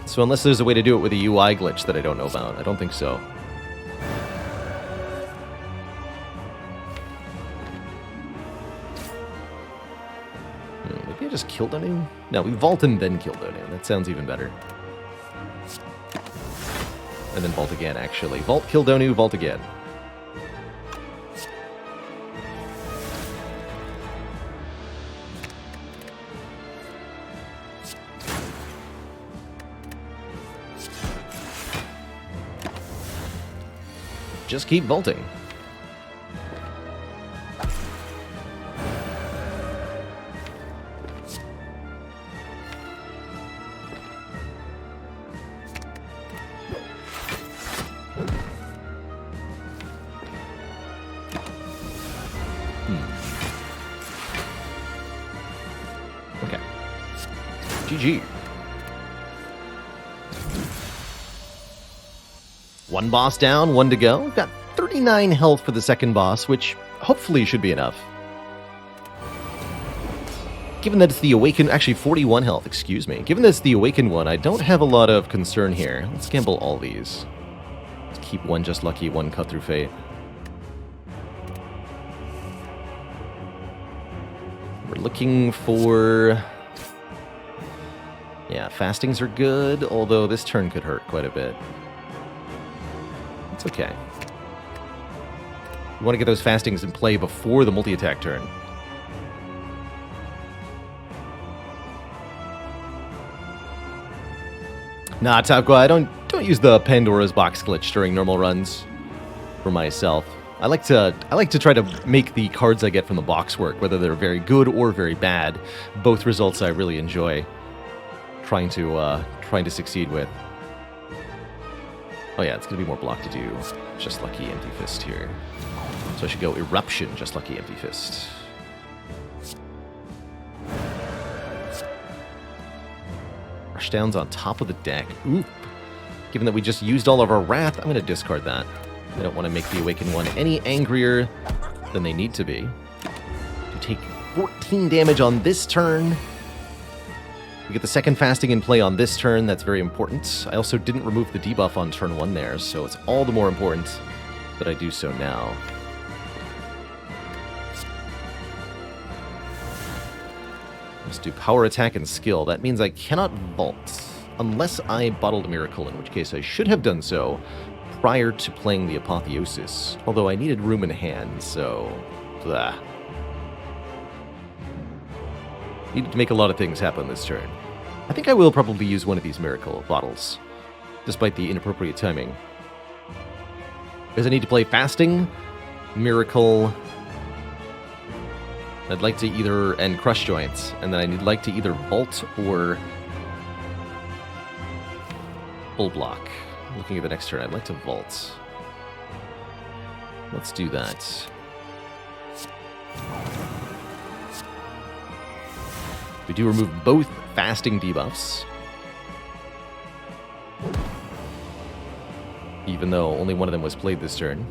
So unless there's a way to do it with a UI glitch that I don't know about, I don't think so. Maybe I just kill Donu? No, we vault and then kill Donu. That sounds even better. And then vault again, actually. Vault, kill Donu, vault again. Just keep vaulting. Okay. GG. One boss down, one to go. We've got 39 health for the second boss, which hopefully should be enough. Given that it's the Awakened... Actually, 41 health, excuse me. Given that it's the Awakened one, I don't have a lot of concern here. Let's gamble all these. Let's keep one Just Lucky, one Cut Through Fate. We're looking for... Yeah, fastings are good, although this turn could hurt quite a bit. It's okay. We want to get those fastings in play before the multi-attack turn. Nah, Tapqua, don't use the Pandora's box glitch during normal runs for myself. I like to try to make the cards I get from the box work, whether they're very good or very bad. Both results I really enjoy trying to succeed with. Oh yeah, it's gonna be more block to do. Just Lucky Empty Fist here. So I should go Eruption, Just Lucky Empty Fist. Rushdown's on top of the deck. Oop. Given that we just used all of our Wrath, I'm gonna discard that. I don't want to make the Awakened one any angrier than they need to be. To take 14 damage on this turn. We get the second fasting in play on this turn, that's very important. I also didn't remove the debuff on turn 1 there, so it's all the more important that I do so now. Let's do power, attack, and skill. That means I cannot vault, unless I bottled a miracle, in which case I should have done so prior to playing the Apotheosis. Although I needed room in hand, so... blah. Needed to make a lot of things happen this turn. I think I will probably use one of these miracle bottles, despite the inappropriate timing. Because I need to play fasting, miracle... I'd like to either... and crush joints, and then I'd like to either vault or... full block. Looking at the next turn, I'd like to vault. Let's do that. We do remove both fasting debuffs. Even though only one of them was played this turn.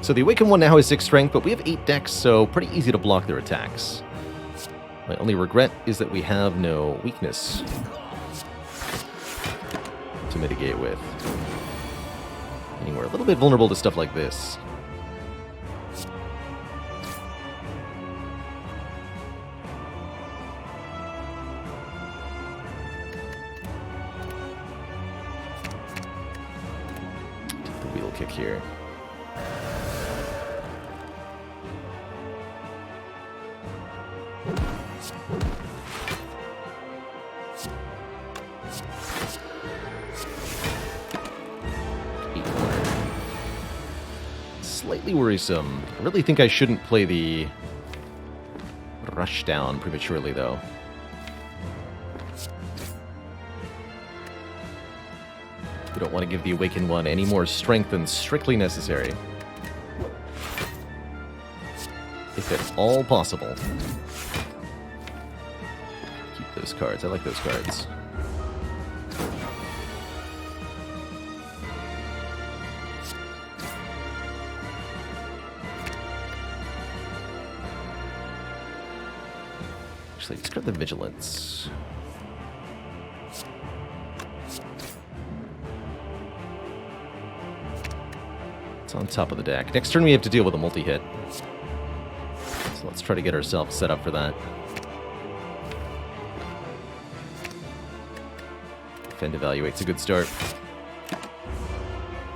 So the Awakened one now has 6 strength, but we have 8 dex, so pretty easy to block their attacks. My only regret is that we have no weakness to mitigate with. Meaning we're a little bit vulnerable to stuff like this. Take the wheel kick here. Slightly worrisome. I really think I shouldn't play the rush down prematurely, though. We don't want to give the Awakened One any more strength than strictly necessary. If at all possible. Keep those cards. I like those cards. Actually, discard the Vigilance. It's on top of the deck. Next turn we have to deal with a multi-hit. So let's try to get ourselves set up for that. Defend Evaluate's a good start.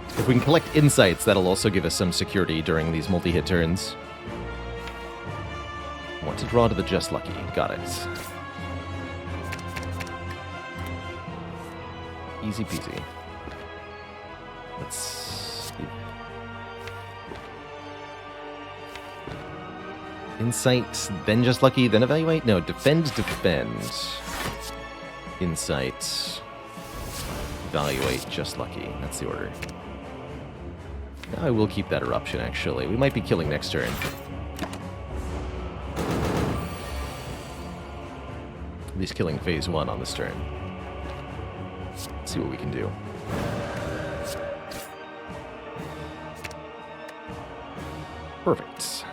If we can collect insights, that'll also give us some security during these multi-hit turns. Want to draw to the Just Lucky. Got it. Easy peasy. Let's... Insight, then Just Lucky, then Evaluate? No, defend. Insight. Evaluate, Just Lucky. That's the order. I will keep that Eruption, actually. We might be killing next turn. At least killing phase 1 on this turn. Let's see what we can do. Perfect.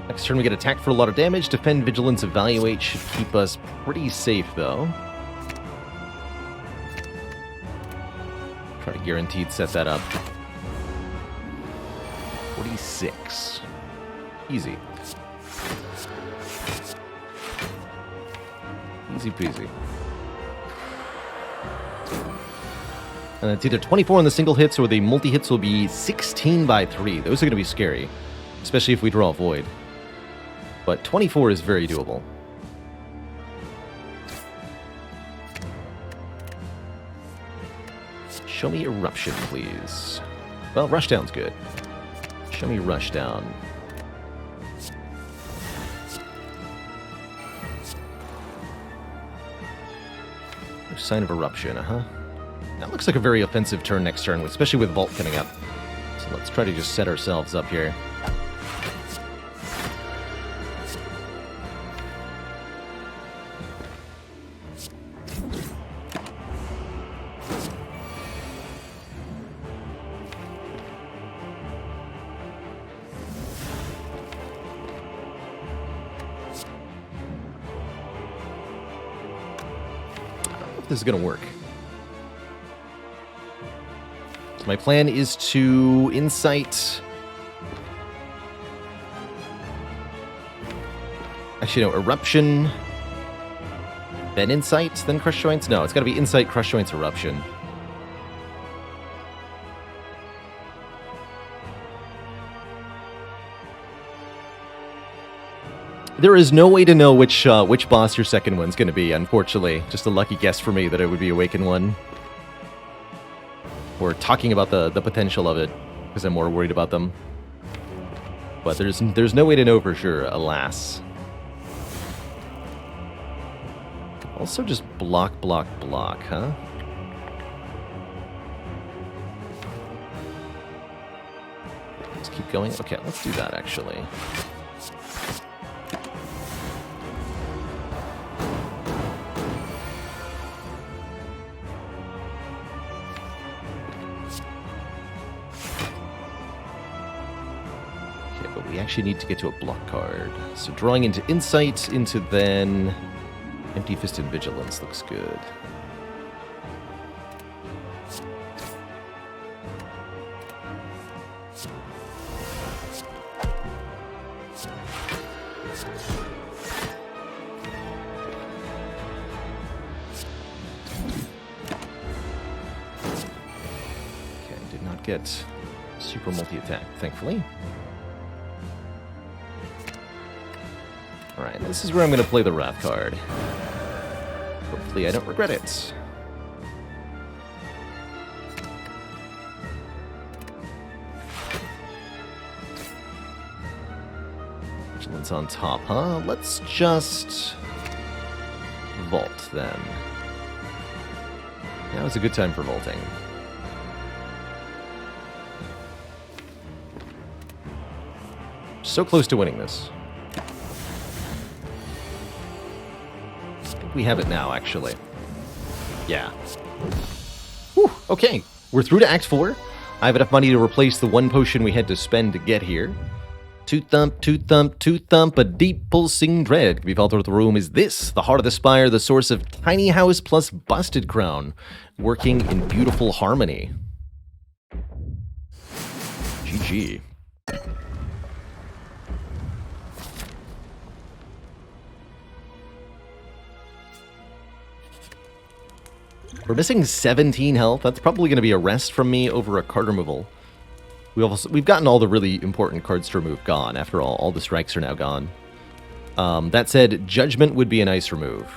Next turn we get attacked for a lot of damage. Defend, Vigilance, Evaluate should keep us pretty safe, though. Try to guaranteed set that up. 46. Easy. Easy peasy. And it's either 24 on the single hits or the multi-hits will be 16 by 3. Those are going to be scary, especially if we draw a Void. But 24 is very doable. Show me Eruption, please. Well, Rushdown's good. Show me Rushdown. No sign of Eruption, That looks like a very offensive turn next turn, especially with Vault coming up. So let's try to just set ourselves up here. This is going to work. So my plan is to Insight. Actually, no, Eruption. Then Insight, then Crush Joints? No, it's got to be Insight, Crush Joints, Eruption. There is no way to know which boss your second one's going to be, unfortunately. Just a lucky guess for me that it would be Awakened One. We're talking about the potential of it, because I'm more worried about them. But there's no way to know for sure, alas. Also just block, huh? Let's keep going. Okay, let's do that, actually. We actually need to get to a block card. So drawing into Insight, into then Empty Fist and Vigilance looks good. Okay, did not get super multi-attack, thankfully. Alright, this is where I'm going to play the Wrath card. Hopefully I don't regret it. Vigilance on top, huh? Let's just vault then. Now is a good time for vaulting. So close to winning this. I think we have it now, actually. Yeah. Whew, okay, we're through to Act 4. I have enough money to replace the one potion we had to spend to get here. Two thump, a deep pulsing dread can be felt through the room. Is this the Heart of the Spire, the source of Tiny House plus Busted Crown, working in beautiful harmony? GG. We're missing 17 health. That's probably going to be a rest from me over a card removal. We've gotten all the really important cards to remove gone. After all the strikes are now gone. That said, Judgment would be a nice remove.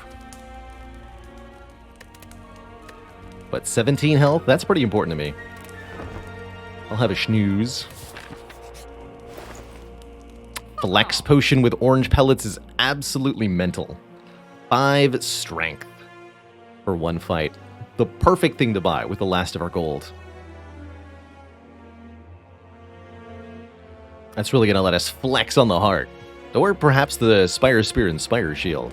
But 17 health? That's pretty important to me. I'll have a snooze. Flex Potion with Orange Pellets is absolutely mental. 5 strength for one fight. The perfect thing to buy with the last of our gold. That's really going to let us flex on the heart. Or perhaps the Spire Spear and Spire Shield.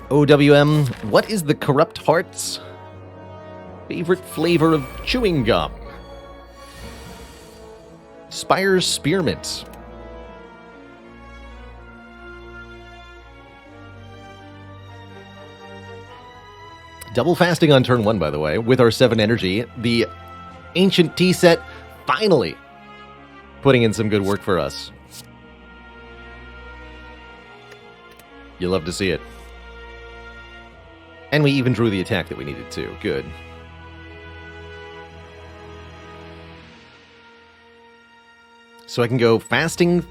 OWM, what is the Corrupt Heart's favorite flavor of chewing gum? Spire Spearmint. Double fasting on turn 1, by the way, with our 7 energy. The Ancient Tea set finally putting in some good work for us. You love to see it. And we even drew the attack that we needed to. Good. So I can go fasting,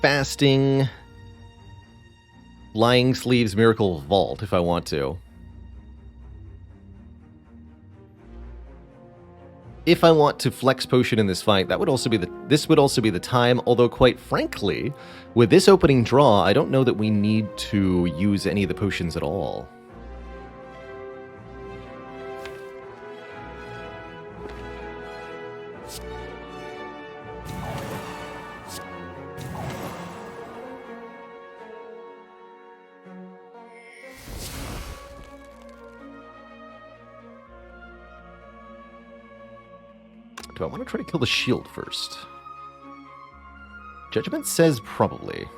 Lying Sleeves, Miracle Vault if I want to. If I want to flex potion in this fight, this would also be the time, although quite frankly, with this opening draw, I don't know that we need to use any of the potions at all. Do I want to try to kill the shield first? Judgment says probably.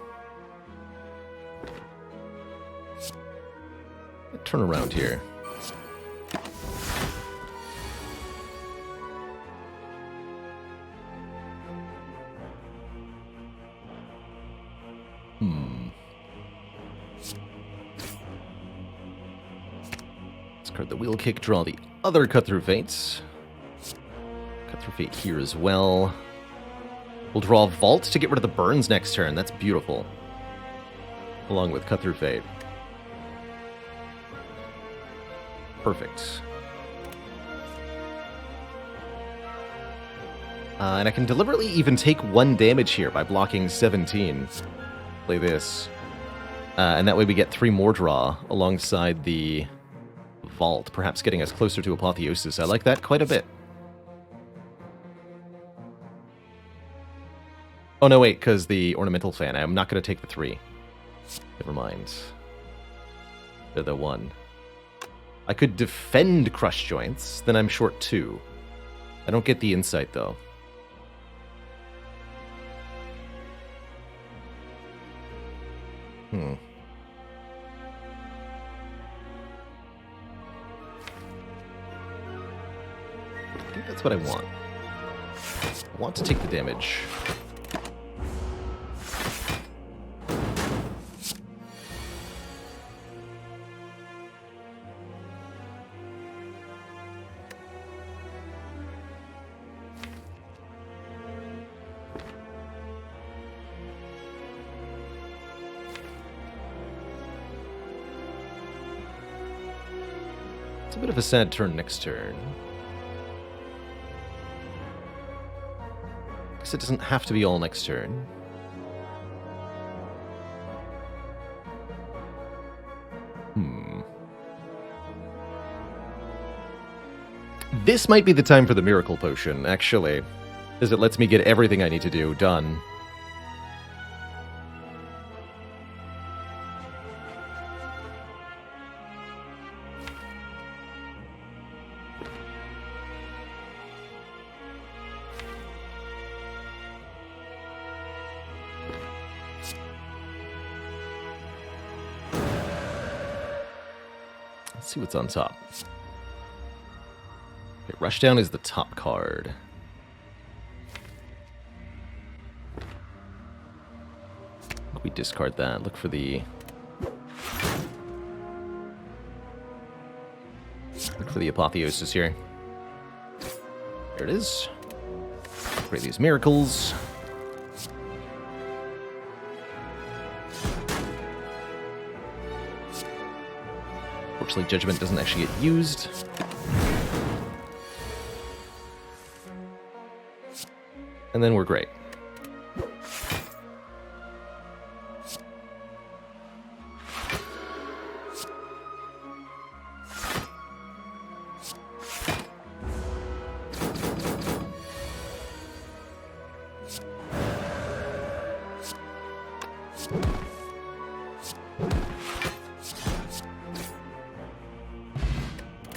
Turn around here. Discard the Wheel Kick, draw the other Cut Through Fates. Cut Through Fate here as well. We'll draw Vault to get rid of the burns next turn. That's beautiful. Along with Cut Through Fate. Perfect. And I can deliberately even take 1 damage here by blocking 17. Play this. And that way we get 3 more draw alongside the Vault, perhaps getting us closer to Apotheosis. I like that quite a bit. Oh, no, wait, because the Ornamental Fan. I'm not going to take the 3. Never mind. They're the 1. I could defend Crush Joints, then I'm short 2. I don't get the insight, though. I think that's what I want. I want to take the damage. It's a bit of a sad turn next turn. Guess it doesn't have to be all next turn. This might be the time for the Miracle Potion, actually, as it lets me get everything I need to do done. Let's see what's on top. Okay, Rushdown is the top card. We discard that. Look for the Apotheosis here. There it is. Create these miracles. Fortunately, Judgment doesn't actually get used. And then we're great.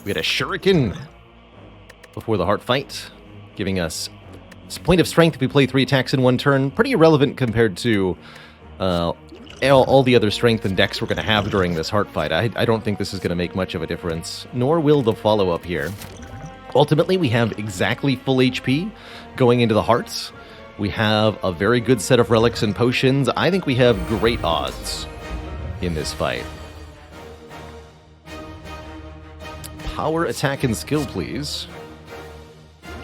We had a Shuriken before the Heart Fight, giving us point of strength if we play 3 attacks in 1 turn. Pretty irrelevant compared to all the other strength and decks we're going to have during this Heart Fight. I don't think this is going to make much of a difference, nor will the follow-up here. Ultimately, we have exactly full HP going into the Hearts. We have a very good set of relics and potions. I think we have great odds in this fight. Power, attack, and skill, please.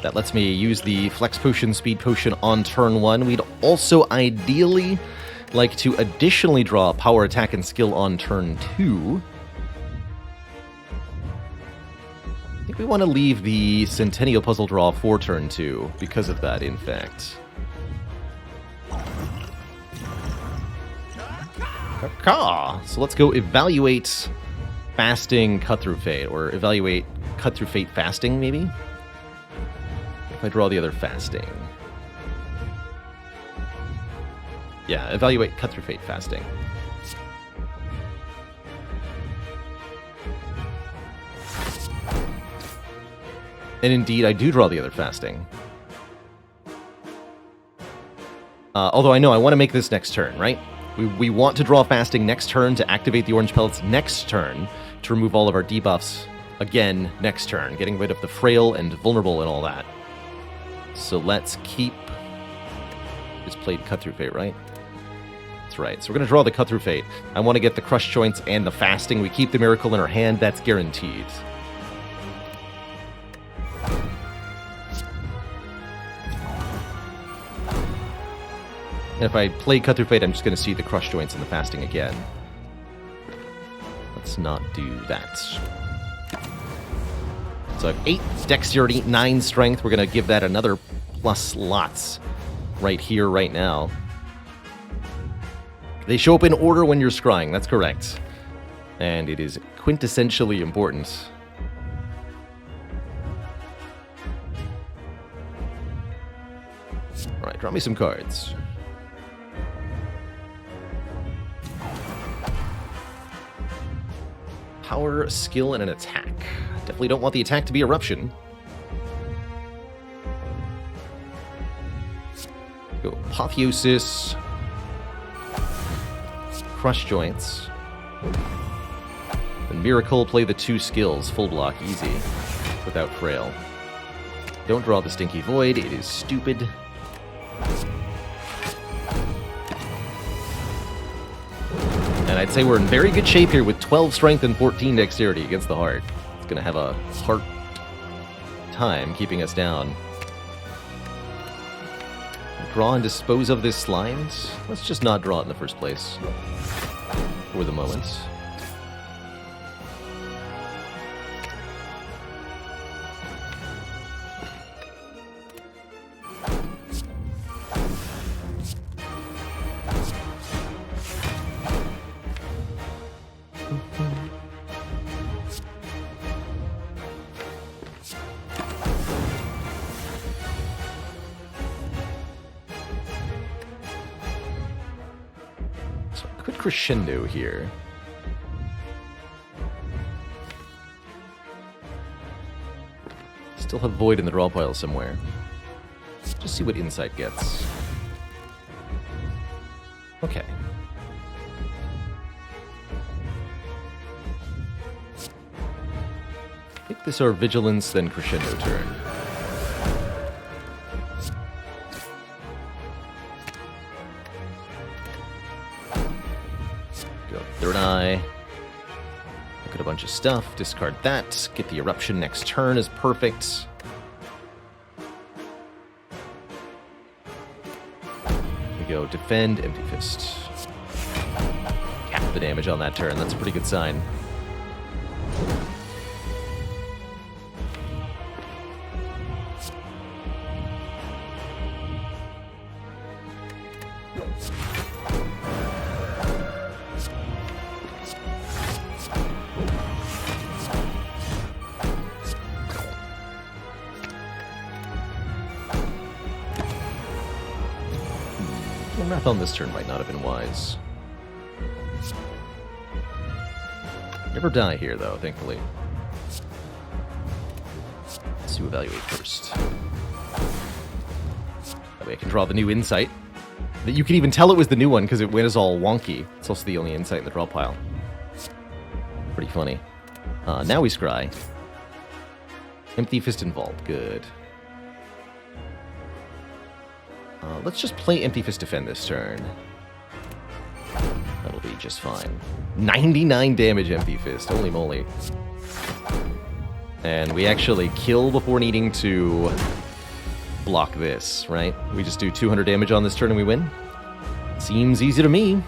That lets me use the Flex Potion, Speed Potion on turn 1. We'd also ideally like to additionally draw Power, Attack, and Skill on turn 2. I think we want to leave the Centennial Puzzle draw for turn 2 because of that, in fact. So let's go evaluate Fasting Cut Through Fate, or evaluate Cut Through Fate Fasting, maybe? If I draw the other Fasting. Yeah, evaluate Cut Through Fate Fasting. And indeed, I do draw the other Fasting. Although I know I want to make this next turn, right? We want to draw Fasting next turn to activate the Orange Pellets next turn to remove all of our debuffs again next turn, getting rid of the Frail and Vulnerable and all that. So let's keep... Just played Cut Through Fate, right? That's right. So we're going to draw the Cut Through Fate. I want to get the Crushed Joints and the Fasting. We keep the Miracle in our hand. That's guaranteed. And if I play Cut Through Fate, I'm just going to see the Crushed Joints and the Fasting again. Let's not do that. So I have 8 Dexterity, 9 Strength. We're going to give that another plus lots right here, right now. They show up in order when you're scrying. That's correct. And it is quintessentially important. All right, draw me some cards. Power, skill, and an attack. Definitely don't want the attack to be Eruption. Go Apotheosis. Crush Joints. And Miracle, play the 2 skills. Full block, easy. Without Frail. Don't draw the Stinky Void, it is stupid. And I'd say we're in very good shape here with 12 Strength and 14 Dexterity against the Heart. It's going to have a hard time keeping us down. Draw and dispose of this Slimes. Let's just not draw it in the first place. For the moment. crescendo here. Still have Void in the draw pile somewhere. Just see what Insight gets. Okay. Make this our Vigilance, then Crescendo turn. Go third eye. Look at a bunch of stuff. Discard that. Get the Eruption next turn is perfect. We go defend, Empty Fist. Cap the damage on that turn. That's a pretty good sign. Math on this turn might not have been wise. Never die here, though, thankfully. Let's do Evaluate first. That way I can draw the new Insight. That you can even tell it was the new one because it went all wonky. It's also the only Insight in the draw pile. Pretty funny. Now we scry. Empty Fist involved. Good. Let's just play Empty Fist Defend this turn. That'll be just fine. 99 damage Empty Fist. Holy moly. And we actually kill before needing to block this, right? We just do 200 damage on this turn and we win? Seems easy to me.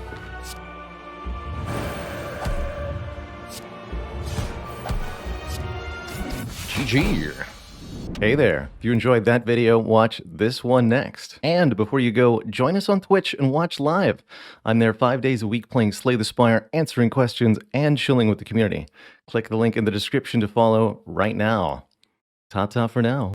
GG. Hey there, if you enjoyed that video, watch this one next. And before you go, join us on Twitch and watch live. I'm there 5 days a week playing Slay the Spire, answering questions, and chilling with the community. Click the link in the description to follow right now. Ta-ta for now.